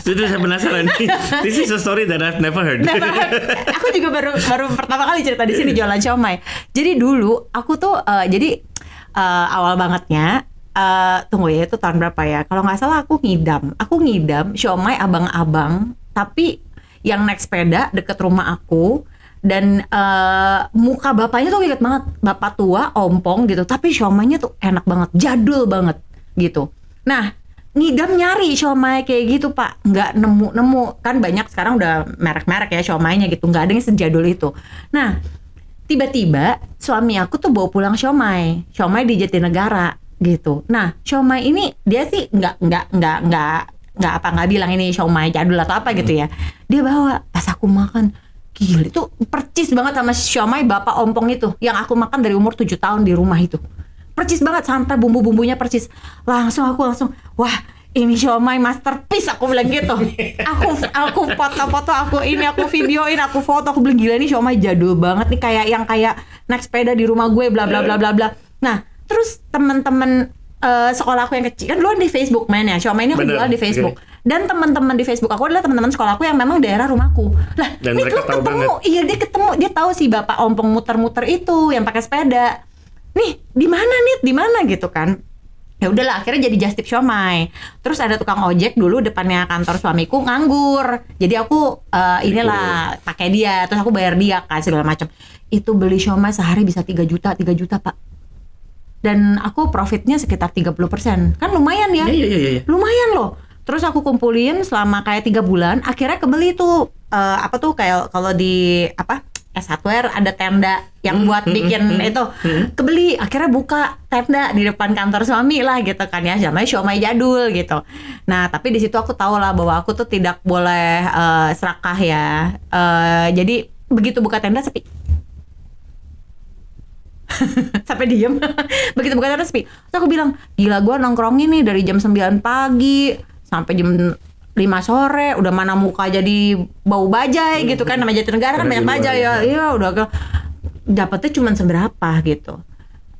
Sudah saya penasaran nih. This is a story that I've never heard. Aku juga baru pertama kali cerita di sini jualan siomay. Jadi dulu aku tuh awal bangetnya tunggu ya, itu tahun berapa ya? Kalau nggak salah aku ngidam siomay abang-abang, tapi yang naik sepeda deket rumah aku. Dan muka bapaknya tuh inget banget, bapak tua, ompong gitu, tapi siomaynya tuh enak banget, jadul banget gitu. Nah, ngidam nyari siomay kayak gitu Pak, nggak nemu kan. Banyak sekarang udah merek-merek ya siomaynya gitu, nggak ada yang sejadul itu. Nah, tiba-tiba suami aku tuh bawa pulang siomay di Jatinegara gitu. Nah, siomay ini dia sih nggak bilang ini siomay jadul atau apa gitu ya. Dia bawa, pas aku makan, gila itu percis banget sama siomay bapak ompong itu yang aku makan dari umur 7 tahun di rumah itu. Percis banget, sampai bumbu-bumbunya percis. Langsung wah ini siomay masterpiece, aku bilang gitu. Aku foto-foto, aku videoin, aku foto, aku bilang gila ini siomay jadul banget nih, kayak naik sepeda di rumah gue bla bla bla bla bla. Nah, terus teman-teman sekolah aku yang kecil kan dulu di Facebook main ya, siomay ini aku jual di Facebook. Dan teman-teman di Facebook aku adalah teman-teman sekolah aku yang memang daerah rumahku. Lah, dan mereka tahu banget. Iya, dia tahu si bapak ompong muter-muter itu yang pakai sepeda. Nih, di mana gitu kan? Ya udahlah, akhirnya jadi just tip siomay. Terus ada tukang ojek dulu depannya kantor suamiku nganggur. Jadi aku inilah pakai dia, terus aku bayar dia kan segala macam. Itu beli siomay sehari bisa 3 juta Pak. Dan aku profitnya sekitar 30%. Kan lumayan ya. Iya. Lumayan loh. Terus aku kumpulin selama kayak 3 bulan, akhirnya kebeli tuh apa tuh kayak kalau di apa? S1R ada tenda yang buat bikin itu, kebeli, akhirnya buka tenda di depan kantor suami lah gitu kan ya, namanya siomay jadul gitu. Nah tapi di situ aku tahu lah bahwa aku tuh tidak boleh serakah ya. Jadi begitu buka tenda sepi. Sampai diem. Begitu buka tenda sepi. Terus aku bilang, gila gue nongkrongin nih dari jam 9 pagi sampai jam 5 sore, udah mana muka jadi bau bajai gitu kan, namanya Jatinegara kan banyak bajai ya. Iya, udah dapetnya cuma seberapa gitu.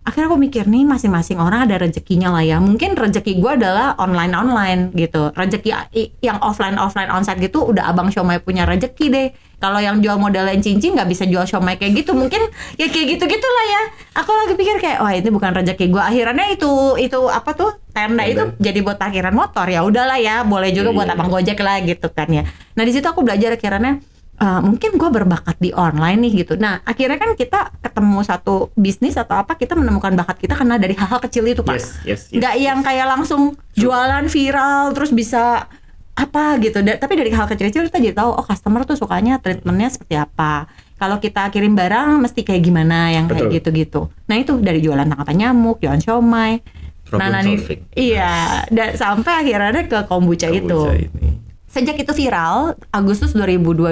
Akhirnya aku mikir nih, masing-masing orang ada rezekinya lah ya. Mungkin rezeki gue adalah online gitu. Rezeki yang offline onsite gitu udah abang siomay punya rezeki deh. Kalau yang jual modalin cincin nggak bisa jual siomay kayak gitu, mungkin ya kayak gitu lah ya. Aku lagi pikir kayak, wah ini bukan rezeki gue. Akhirnya itu apa tuh tenda itu jadi buat parkiran motor, ya udahlah ya, boleh juga buat abang gojek lah gitu kan ya. Nah di situ aku belajar akhirnya mungkin gue berbakat di online nih gitu. Nah akhirnya kan kita ketemu satu bisnis atau apa, kita menemukan bakat kita karena dari hal-hal kecil itu Pak. Nggak yang kayak langsung jualan viral terus bisa apa gitu. Tapi dari hal kecil-kecil kita jadi tahu, oh customer tuh sukanya treatmentnya seperti apa. Kalau kita kirim barang mesti kayak gimana, yang kayak gitu-gitu. Nah itu dari jualan tangkapan nyamuk, jualan siomay. Iya, dan sampai akhirnya ke kombucha itu. Ini. Sejak itu viral, Agustus 2022,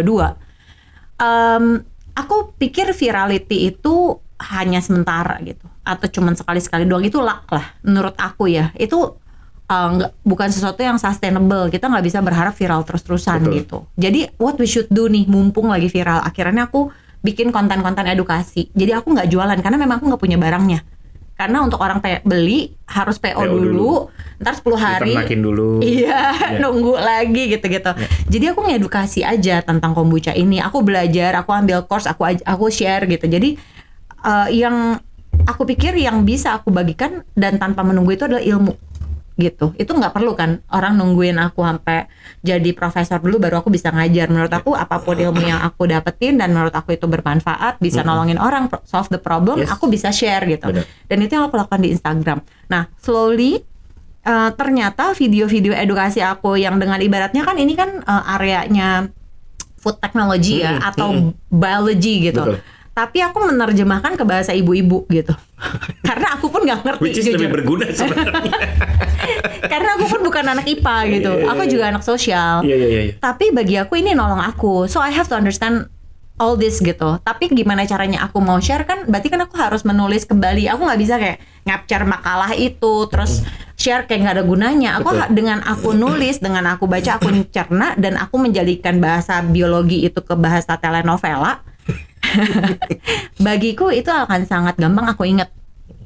aku pikir virality itu hanya sementara gitu, atau cuman sekali-sekali doang, itu luck lah menurut aku ya. Itu bukan sesuatu yang sustainable, kita nggak bisa berharap viral terus-terusan gitu. Jadi what we should do nih, mumpung lagi viral, akhirnya aku bikin konten-konten edukasi. Jadi aku nggak jualan, karena memang aku nggak punya barangnya. Karena untuk orang beli harus PO dulu, ntar 10 hari diternakin dulu. Iya, nunggu lagi gitu-gitu. Jadi aku ngedukasi aja tentang kombucha ini. Aku belajar, aku ambil course, aku share gitu. Jadi yang aku pikir yang bisa aku bagikan dan tanpa menunggu itu adalah ilmu gitu. Itu nggak perlu kan orang nungguin aku sampai jadi profesor dulu baru aku bisa ngajar. Menurut aku apapun ilmu yang aku dapetin dan menurut aku itu bermanfaat, bisa nolongin orang solve the problem, aku bisa share gitu. Dan itu yang aku lakukan di Instagram. Nah slowly ternyata video-video edukasi aku yang dengan ibaratnya kan ini kan areanya food technology ya atau biology gitu. Tapi aku menerjemahkan ke bahasa ibu-ibu gitu. Karena aku pun nggak ngerti. Which is lebih berguna sebenarnya. Karena aku pun bukan anak IPA gitu. Aku juga anak sosial. Tapi bagi aku ini nolong aku. So I have to understand all this gitu. Tapi gimana caranya aku mau share kan? Berarti kan aku harus menulis kembali. Aku nggak bisa kayak ngapcar makalah itu terus share kayak nggak ada gunanya. Aku dengan aku nulis, dengan aku baca, aku cerna dan aku menjadikan bahasa biologi itu ke bahasa telenovela. Bagiku itu akan sangat gampang aku inget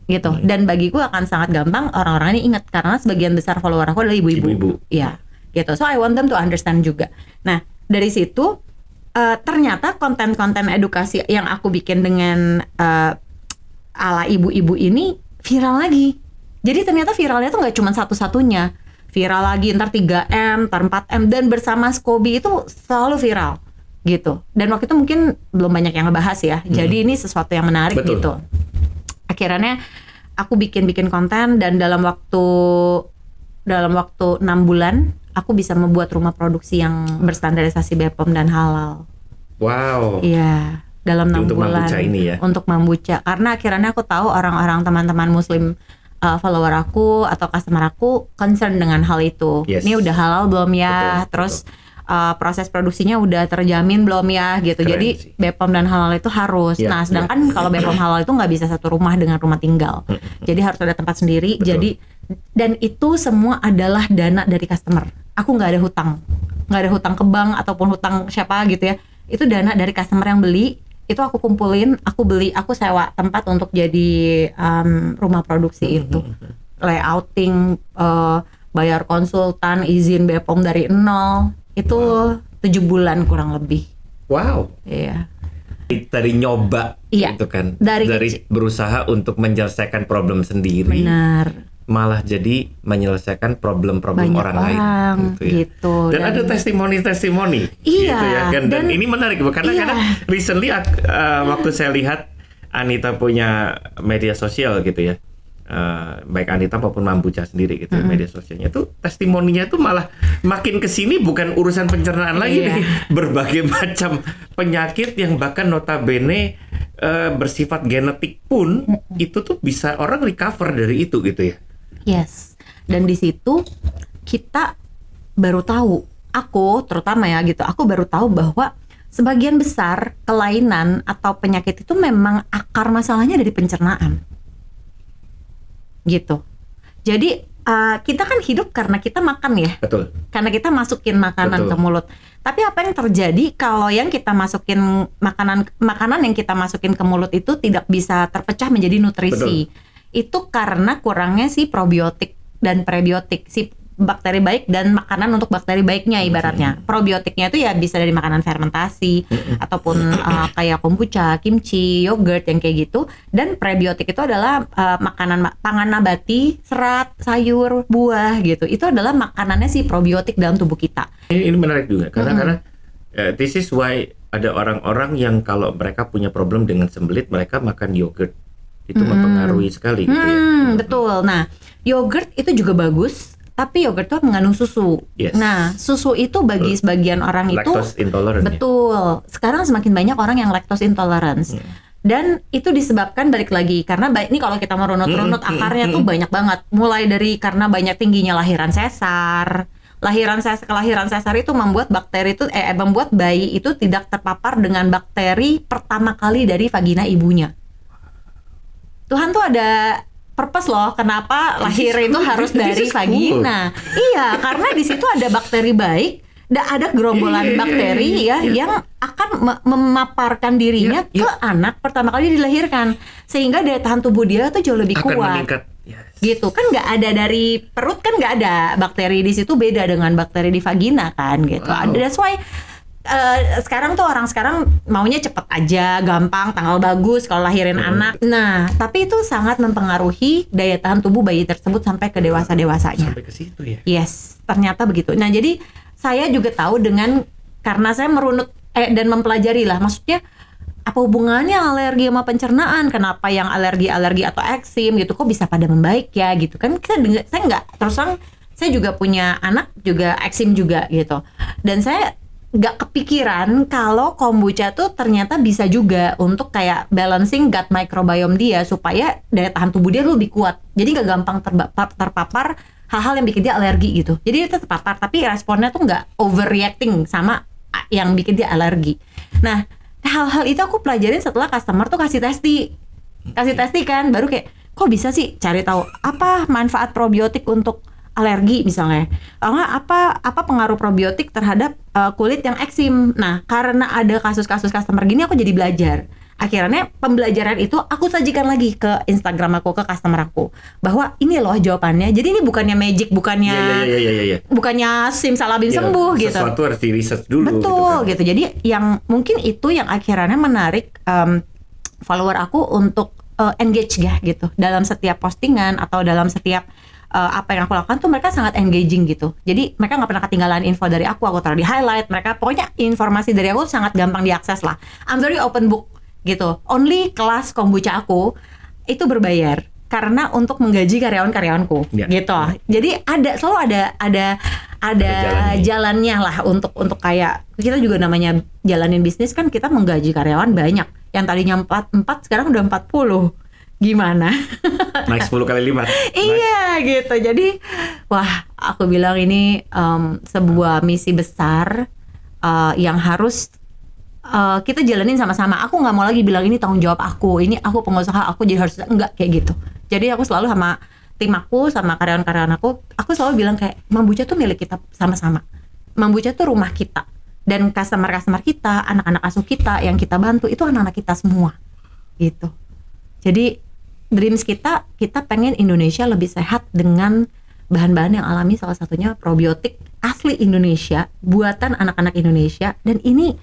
gitu. Dan bagiku akan sangat gampang orang-orang ini inget karena sebagian besar follower aku adalah ibu-ibu. Ya, gitu. So I want them to understand juga. Nah, dari situ ternyata konten-konten edukasi yang aku bikin dengan ala ibu-ibu ini viral lagi. Jadi ternyata viralnya tuh nggak cuma satu-satunya. Viral lagi, ntar 3M, ntar 4M, dan bersama Scooby itu selalu viral gitu. Dan waktu itu mungkin belum banyak yang ngebahas ya. Jadi ini sesuatu yang menarik gitu. Akhirnya aku bikin konten dan dalam waktu 6 bulan aku bisa membuat rumah produksi yang berstandarisasi BPOM dan halal. Wow. Iya, dalam 6 untuk bulan membuca ini ya. Untuk membuca, karena akhirnya aku tahu orang-orang teman-teman muslim follower aku atau customer aku concern dengan hal itu. Ini udah halal belum ya? Terus proses produksinya udah terjamin belum ya gitu. Keren. Jadi BPOM dan halal itu harus. Nah sedangkan kalau BPOM halal itu nggak bisa satu rumah dengan rumah tinggal. Jadi harus ada tempat sendiri. Jadi dan itu semua adalah dana dari customer. Aku nggak ada hutang ke bank ataupun hutang siapa gitu ya. Itu dana dari customer yang beli. Itu aku kumpulin, aku beli, aku sewa tempat untuk jadi rumah produksi itu. Layouting, bayar konsultan, izin BPOM dari nol. Itu 7 bulan kurang lebih. Wow. Iya. Dari nyoba gitu kan. Dari berusaha untuk menyelesaikan problem sendiri. Benar. malah jadi menyelesaikan problem-problem Banyak orang lain gitu ya. gitu. Dan ada testimoni Iya, gitu ya kan. Dan ini menarik karena iya. kadang recently waktu saya lihat Anita punya media sosial gitu ya. Baik Anita maupun Mambuca sendiri gitu ya, media sosialnya itu testimoninya itu malah makin kesini bukan urusan pencernaan lagi nih, berbagai macam penyakit yang bahkan notabene bersifat genetik pun itu tuh bisa orang recover dari itu gitu ya. Yes. Dan di situ kita baru tahu, aku terutama ya gitu, aku baru tahu bahwa sebagian besar kelainan atau penyakit itu memang akar masalahnya dari pencernaan. Gitu. Jadi kita kan hidup karena kita makan ya. Betul. Karena kita masukin makanan ke mulut. Tapi apa yang terjadi kalau yang kita masukin makanan yang kita masukin ke mulut itu tidak bisa terpecah menjadi nutrisi. Betul. Itu karena kurangnya si probiotik dan prebiotik, si bakteri baik dan makanan untuk bakteri baiknya ibaratnya. Probiotiknya itu ya bisa dari makanan fermentasi ataupun kayak kombucha, kimchi, yogurt yang kayak gitu. Dan prebiotik itu adalah pangan nabati, serat, sayur, buah gitu. Itu adalah makanannya si probiotik dalam tubuh kita. Ini menarik juga karena this is why ada orang-orang yang kalau mereka punya problem dengan sembelit mereka makan yogurt. Itu mempengaruhi sekali gitu ya. Betul. Nah, yogurt itu juga bagus, tapi yogurt itu mengandung susu. Yes. Nah, susu itu bagi sebagian orang Lactose intolerant. betul. Sekarang semakin banyak orang yang lactose intolerance. Dan itu disebabkan balik lagi karena ini kalau kita merunut-runut akarnya tuh banyak banget. Mulai dari karena banyak tingginya lahiran sesar. Kelahiran sesar itu membuat membuat bayi itu tidak terpapar dengan bakteri pertama kali dari vagina ibunya. Tuhan tuh ada purpose loh, kenapa lahir itu harus dari vagina. Iya, karena di situ ada bakteri baik, ada gerombolan bakteri yang akan memaparkan dirinya ke anak pertama kali dilahirkan, sehingga daya tahan tubuh dia tuh jauh lebih kuat. Gitu kan, nggak ada dari perut kan, nggak ada bakteri di situ, beda dengan bakteri di vagina kan gitu. That's why sekarang tuh orang sekarang maunya cepet aja, gampang, tanggal bagus kalau lahirin anak. Nah, tapi itu sangat mempengaruhi daya tahan tubuh bayi tersebut sampai ke dewasa-dewasanya. Sampai ke situ ya. Yes, ternyata begitu. Nah, jadi saya juga tahu karena saya merunut dan mempelajari lah, maksudnya apa hubungannya alergi sama pencernaan? Kenapa yang alergi atau eksim gitu kok bisa pada membaik ya gitu kan? Saya nggak, terus terang saya juga punya anak juga eksim juga gitu, dan saya nggak kepikiran kalau kombucha tuh ternyata bisa juga untuk kayak balancing gut microbiome dia supaya daya tahan tubuh dia lebih kuat. Jadi nggak gampang terpapar hal-hal yang bikin dia alergi gitu. Jadi dia terpapar tapi responnya tuh nggak overreacting sama yang bikin dia alergi. Nah, hal-hal itu aku pelajarin setelah customer tuh kasih testi kan, baru kayak kok bisa sih cari tahu apa manfaat probiotik untuk alergi misalnya, apa pengaruh probiotik terhadap kulit yang eksim. Nah, karena ada kasus-kasus customer gini, aku jadi belajar. Akhirnya pembelajaran itu aku sajikan lagi ke Instagram aku, ke customer aku, bahwa ini loh jawabannya. Jadi ini bukannya magic, bukannya simsalabim sembuh gitu. Sesuatu harus di research dulu. Betul gitu. Jadi yang mungkin itu yang akhirnya menarik follower aku untuk engage ya gitu dalam setiap postingan atau dalam setiap apa yang aku lakukan tuh mereka sangat engaging gitu. Jadi mereka nggak pernah ketinggalan info dari aku taruh di highlight. Mereka pokoknya informasi dari aku sangat gampang diakses lah. I'm very open book gitu. Only kelas kombucha aku itu berbayar karena untuk menggaji karyawan-karyawanku gitu. Jadi selalu ada jalannya lah untuk kayak kita juga namanya jalanin bisnis kan, kita menggaji karyawan banyak. Yang tadinya 4 sekarang udah 40. Gimana? Naik 10 kali lipat. Iya gitu. Jadi wah, aku bilang ini sebuah misi besar yang harus kita jalanin sama-sama. Aku nggak mau lagi bilang ini tanggung jawab aku, ini aku pengusaha, aku jadi harus, enggak kayak gitu. Jadi aku selalu sama tim aku, sama karyawan-karyawan aku selalu bilang kayak Mambuca tuh milik kita sama-sama. Mambuca tuh rumah kita, dan customer kita, anak-anak asuh kita yang kita bantu itu anak-anak kita semua gitu. Jadi dreams kita pengen Indonesia lebih sehat dengan bahan-bahan yang alami, salah satunya probiotik asli Indonesia, buatan anak-anak Indonesia, dan ini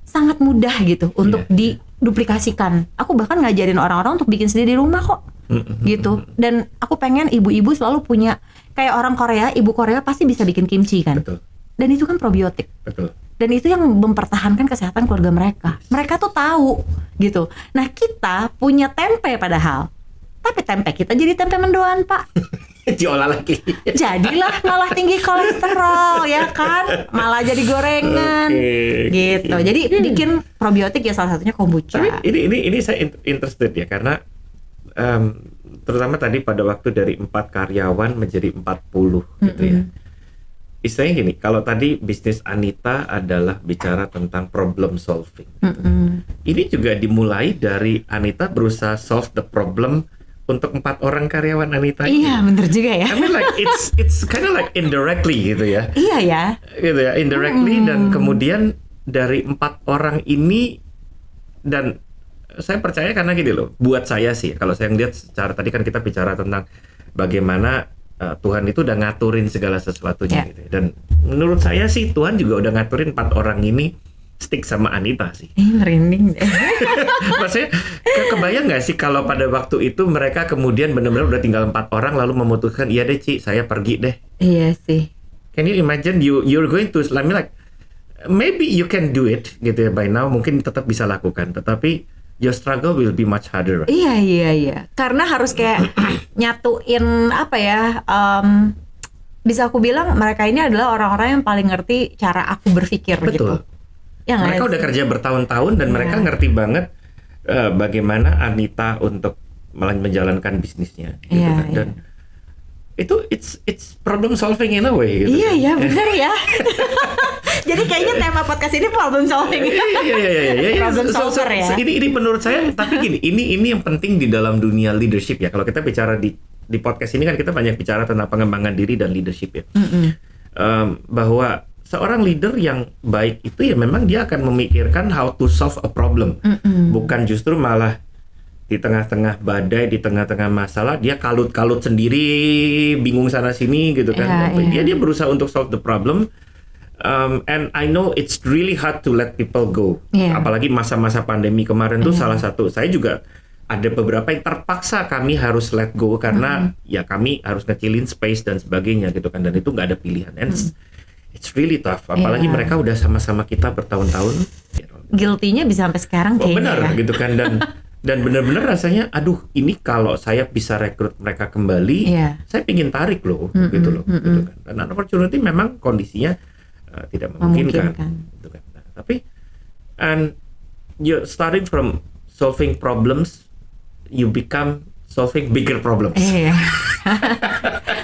sangat mudah gitu untuk diduplikasikan. Aku bahkan ngajarin orang-orang untuk bikin sendiri di rumah kok. gitu. Dan aku pengen ibu-ibu selalu punya kayak orang Korea, ibu Korea pasti bisa bikin kimchi kan. Betul. Dan itu kan probiotik. Betul. Dan itu yang mempertahankan kesehatan keluarga mereka. Mereka tuh tahu gitu. Nah, kita punya tempe padahal. Tapi tempe kita jadi tempe mendoan, Pak. Diolah lagi. Jadilah malah tinggi kolesterol, ya kan? Malah jadi gorengan. Gitu. Jadi bikin probiotik ya salah satunya kombucha. Tapi ini saya interested ya, karena terutama tadi pada waktu dari 4 karyawan menjadi 40 gitu ya. Istilahnya gini, kalau tadi bisnis Anita adalah bicara tentang problem solving. Ini juga dimulai dari Anita berusaha solve the problem untuk 4 orang karyawan Anita. Iya, bener juga ya. I mean like it's kind of like indirectly gitu ya. Iya ya. Gitu ya, indirectly dan kemudian dari 4 orang ini, dan saya percaya karena gini loh, buat saya sih kalau saya ngeliat secara tadi kan kita bicara tentang bagaimana Tuhan itu udah ngaturin segala sesuatunya gitu. Dan menurut saya sih Tuhan juga udah ngaturin 4 orang ini stick sama Anita sih. Merinding deh. Maksudnya kebayang nggak sih kalau pada waktu itu mereka kemudian benar-benar udah tinggal 4 orang lalu memutuskan iya deh Ci, saya pergi deh. Iya sih. Can you imagine you're going to, I mean like maybe you can do it gitu ya by now, mungkin tetap bisa lakukan, tetapi your struggle will be much harder. Right? Iya. Karena harus kayak nyatuin apa ya? Bisa aku bilang mereka ini adalah orang-orang yang paling ngerti cara aku berpikir. Betul. Gitu. Ya, mereka udah kerja bertahun-tahun dan mereka ngerti banget bagaimana Anita untuk menjalankan bisnisnya. Gitu kan. Dan itu it's problem solving in a way. Gitu. Iya benar ya. Jadi kayaknya tema podcast ini problem solving. Iya. Problem solver ya. Ini menurut saya, tapi gini, ini yang penting di dalam dunia leadership ya. Kalau kita bicara di podcast ini kan kita banyak bicara tentang pengembangan diri dan leadership ya. Bahwa seorang leader yang baik itu ya memang dia akan memikirkan how to solve a problem, bukan justru malah di tengah-tengah badai, di tengah-tengah masalah dia kalut-kalut sendiri, bingung sana sini gitu kan. Dia berusaha untuk solve the problem. And I know it's really hard to let people go. Apalagi masa-masa pandemi kemarin tuh salah satu. Saya juga ada beberapa yang terpaksa kami harus let go karena ya kami harus ngecilin space dan sebagainya gitu kan. Dan itu nggak ada pilihan. And it's really tough. Apalagi mereka udah sama-sama kita bertahun-tahun. Guilty-nya bisa sampai sekarang kayaknya. Benar ya. gitu kan. Dan benar-benar rasanya, aduh ini kalau saya bisa rekrut mereka kembali, saya pingin tarik loh, gitu loh. Gitu kan. Dan opportunity memang kondisinya tidak memungkinkan. Gitu kan. Nah, tapi and you starting from solving problems, you become solving bigger problems.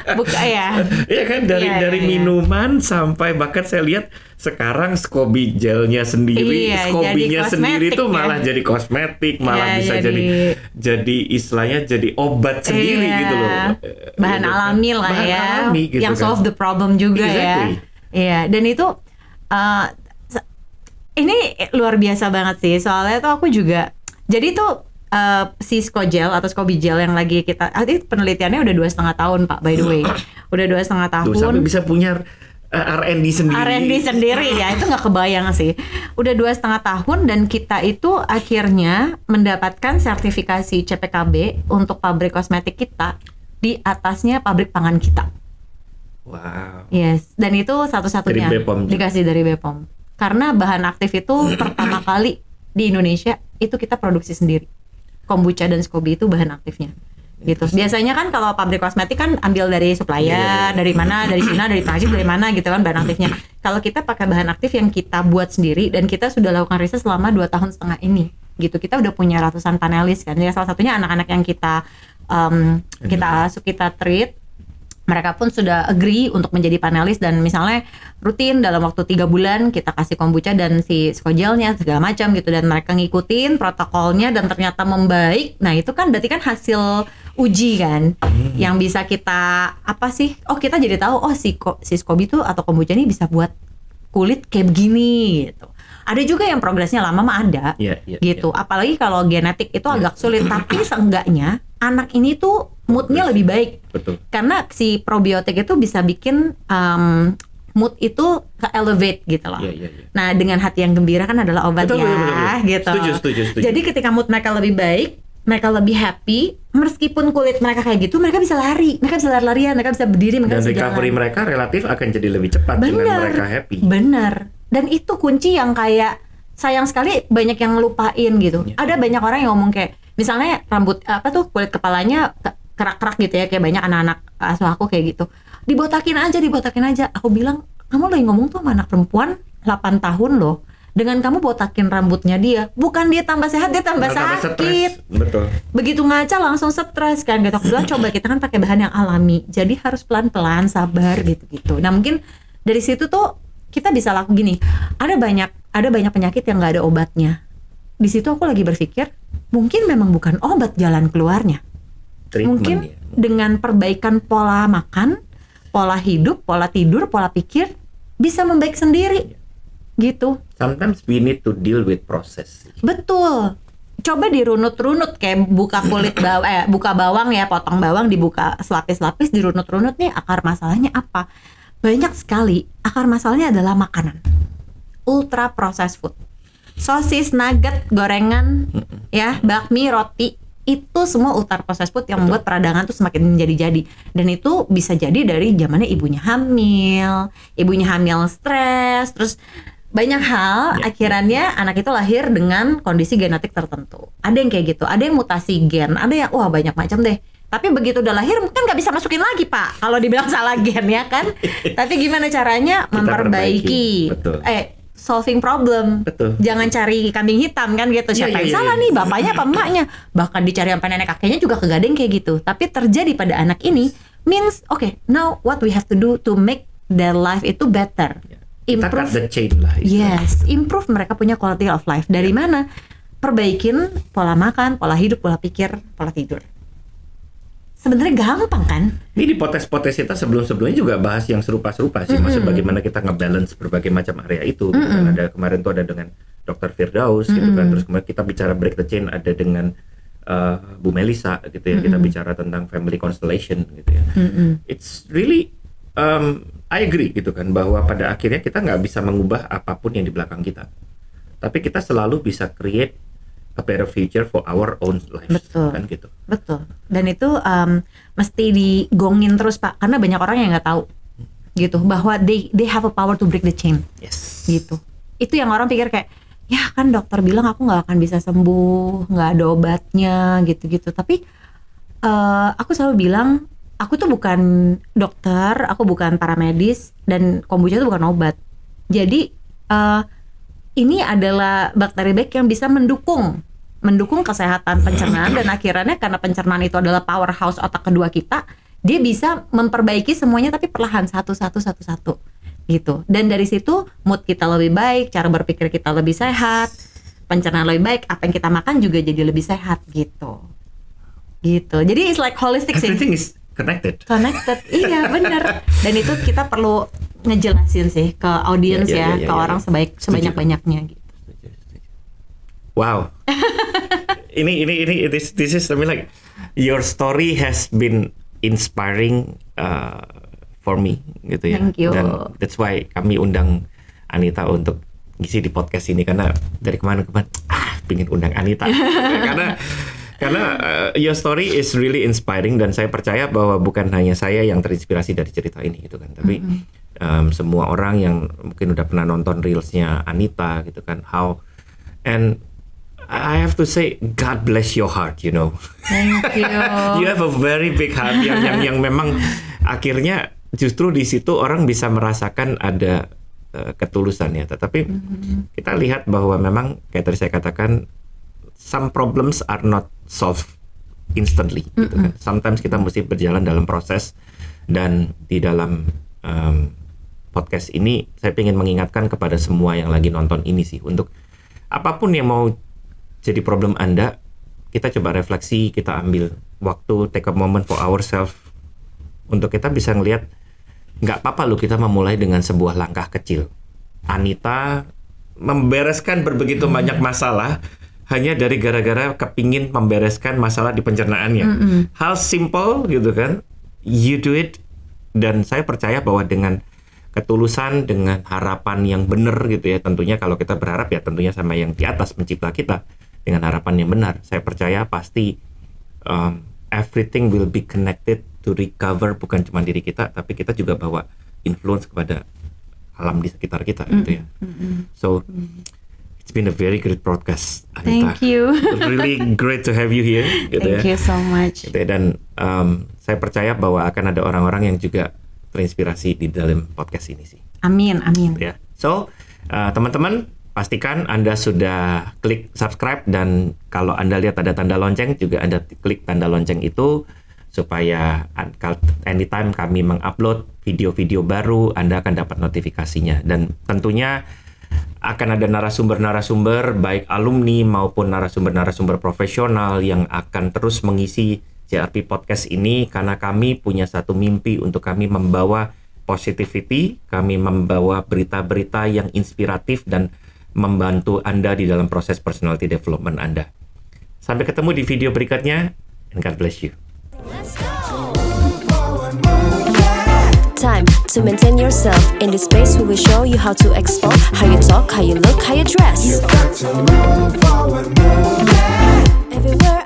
Buka ya. Iya kan, dari minuman sampai bahkan saya lihat sekarang Scoby gelnya sendiri, Scoby-nya sendiri tuh malah jadi kosmetik, malah bisa jadi istilahnya jadi obat sendiri gitu loh. Bahan alami lah ya. Alami, gitu yang kan. Solve the problem juga ya. Iya, dan itu ini luar biasa banget sih. Soalnya tuh aku juga jadi tuh si Skogel atau Scoby Gel yang lagi kita, penelitiannya udah 2,5 tahun Pak, by the way. Udah 2,5 tahun. Sampai bisa punya R&D sendiri ya, itu nggak kebayang sih. Udah 2,5 tahun dan kita itu akhirnya mendapatkan sertifikasi CPKB untuk pabrik kosmetik kita di atasnya pabrik pangan kita. Wow. Yes, dan itu satu-satunya dikasih dari BPOM. Karena bahan aktif itu pertama kali di Indonesia itu kita produksi sendiri. Kombucha dan Scoby itu bahan aktifnya. Gitu. Biasanya kan kalau pabrik kosmetik kan ambil dari supplier, dari mana, dari Cina, dari Prancis, dari mana gitu kan bahan aktifnya. Kalau kita pakai bahan aktif yang kita buat sendiri dan kita sudah lakukan riset selama 2,5 tahun ini. Gitu. Kita udah punya ratusan panelis kan. Ya, salah satunya anak-anak yang kita treat. Mereka pun sudah agree untuk menjadi panelis dan misalnya rutin dalam waktu 3 bulan kita kasih kombucha dan si Skogelnya segala macam gitu, dan mereka ngikutin protokolnya dan ternyata membaik. Nah itu kan berarti kan hasil uji kan yang bisa kita kita jadi tahu si Scoby tuh atau kombucha ini bisa buat kulit kayak begini gitu. Ada juga yang progresnya lama mah ada gitu. Apalagi kalau genetik itu agak sulit, tapi seenggaknya anak ini tuh moodnya lebih baik. Betul. Karena si probiotik itu bisa bikin mood itu ke elevate gitu loh. Nah dengan hati yang gembira kan adalah obat. Betul. Gitu. Setuju. Jadi ketika mood mereka lebih baik, mereka lebih happy, meskipun kulit mereka kayak gitu, mereka bisa lari, mereka bisa lari-larian, mereka bisa berdiri, mereka Dan bisa recovery jalan. mereka relatif akan jadi lebih cepat dengan mereka happy. Bener. Dan itu kunci yang kayak sayang sekali banyak yang ngelupain gitu. Ada banyak orang yang ngomong kayak, misalnya rambut kulit kepalanya kerak-kerak gitu ya, kayak banyak anak-anak asuh aku kayak gitu. Dibotakin aja. Aku bilang, kamu lagi ngomong tuh sama anak perempuan 8 tahun loh. Dengan kamu botakin rambutnya dia, bukan dia tambah sehat, dia tambah sakit. Betul. Begitu ngaca langsung stres kan gitu. Aku bilang coba kita kan pakai bahan yang alami, jadi harus pelan-pelan, sabar gitu-gitu. Nah mungkin dari situ tuh kita bisa laku gini. Ada banyak penyakit yang nggak ada obatnya. Di situ aku lagi berpikir mungkin memang bukan obat jalan keluarnya. Mungkin dengan perbaikan pola makan, pola hidup, pola tidur, pola pikir bisa membaik sendiri. Gitu. Sometimes we need to deal with process. Betul. Coba dirunut-runut kayak buka buka bawang ya, potong bawang dibuka selapis-lapis, dirunut-runut nih akar masalahnya apa? Banyak sekali akar masalahnya adalah makanan. Ultra processed food. Sosis, nugget, gorengan, ya, bakmi, roti, itu semua ultra processed food yang membuat peradangan tuh semakin menjadi-jadi. Dan itu bisa jadi dari zamannya ibunya hamil stres, terus banyak hal akhirannya anak itu lahir dengan kondisi genetik tertentu. Ada yang kayak gitu, ada yang mutasi gen, ada yang banyak macam deh. Tapi begitu udah lahir mungkin nggak bisa masukin lagi Pak kalau dibilang salah gen ya kan. Tapi gimana caranya memperbaiki, solving problem. Betul. Jangan cari kambing hitam kan gitu. Siapa yang salah nih, bapaknya apa emaknya? Bahkan dicari sampai nenek kakeknya juga kegadeng kayak gitu. Tapi terjadi pada anak ini means now what we have to do to make their life itu better. Improve the chain lah. Yes, improve mereka punya quality of life. Dari mana? Perbaikin pola makan, pola hidup, pola pikir, pola tidur. Sebenarnya gampang kan? Ini di potes-potes kita sebelumnya juga bahas yang serupa-serupa sih. Maksudnya bagaimana kita nge-balance berbagai macam area itu. Gitu kan. Ada kemarin tuh ada dengan Dr. Firdaus gitu kan. Terus kemudian kita bicara break the chain ada dengan Bu Melisa gitu ya. Kita bicara tentang family constellation gitu ya. It's really I agree gitu kan, bahwa pada akhirnya kita nggak bisa mengubah apapun yang di belakang kita, tapi kita selalu bisa create a better future for our own lives. Betul. Kan gitu. Betul. Dan itu mesti digongin terus Pak, karena banyak orang yang nggak tahu gitu bahwa they have a power to break the chain. Yes. Gitu. Itu yang orang pikir kayak, ya kan dokter bilang aku nggak akan bisa sembuh, nggak ada obatnya gitu-gitu. Tapi aku selalu bilang, aku tuh bukan dokter, aku bukan paramedis, dan kombucha itu bukan obat. Jadi ini adalah bakteri baik yang bisa mendukung kesehatan pencernaan, dan akhirnya karena pencernaan itu adalah powerhouse otak kedua kita, dia bisa memperbaiki semuanya tapi perlahan satu gitu. Dan dari situ mood kita lebih baik, cara berpikir kita lebih sehat, pencernaan lebih baik, apa yang kita makan juga jadi lebih sehat gitu. Jadi it's like holistic sih. Everything is connected, iya benar. Dan itu kita perlu ngejelasin sih ke audiens ke orang sebanyak-banyaknya gitu. Wow. ini this is something like your story has been inspiring for me gitu ya. Thank you. Dan that's why kami undang Anita untuk ngisi di podcast ini, karena dari kemarin pengen undang Anita karena your story is really inspiring, dan saya percaya bahwa bukan hanya saya yang terinspirasi dari cerita ini gitu kan, tapi semua orang yang mungkin udah pernah nonton reelsnya Anita gitu kan, and I have to say God bless your heart, you know. Thank you. You have a very big heart yang memang akhirnya justru di situ orang bisa merasakan ada ketulusan ya. Tetapi kita lihat bahwa memang kayak tadi saya katakan, some problems are not solved instantly gitu kan. Sometimes kita mesti berjalan dalam proses, dan di dalam podcast ini saya ingin mengingatkan kepada semua yang lagi nonton ini sih, untuk apapun yang mau jadi problem Anda, kita coba refleksi, kita ambil waktu, take a moment for ourselves, untuk kita bisa ngelihat nggak apa-apa loh kita memulai dengan sebuah langkah kecil. Anita membereskan berbegitu banyak masalah hanya dari gara-gara kepingin membereskan masalah di pencernaannya. Hal simple gitu kan, you do it, dan saya percaya bahwa dengan ketulusan, dengan harapan yang benar gitu ya, tentunya kalau kita berharap ya tentunya sama yang di atas pencipta kita, dengan harapan yang benar. Saya percaya pasti everything will be connected to recover, bukan cuma diri kita, tapi kita juga bawa influence kepada alam di sekitar kita gitu ya. So it's been a very great podcast, Anita. Thank you. Really great to have you here gitu. Thank you so much. Gitu ya. Dan saya percaya bahwa akan ada orang-orang yang juga terinspirasi di dalam podcast ini sih. Amin. Ya. So teman-teman, pastikan Anda sudah klik subscribe, dan kalau Anda lihat ada tanda lonceng juga Anda klik tanda lonceng itu supaya anytime kami mengupload video-video baru Anda akan dapat notifikasinya. Dan tentunya akan ada narasumber-narasumber baik alumni maupun narasumber-narasumber profesional yang akan terus mengisi JRP Podcast ini, karena kami punya satu mimpi untuk kami membawa positivity, kami membawa berita-berita yang inspiratif dan membantu Anda di dalam proses personality development Anda. Sampai ketemu di video berikutnya, and God bless you. Time to maintain yourself. In this space, we will show you how to explore how you talk, how you look, how you dress. You got to move forward, move, yeah. Everywhere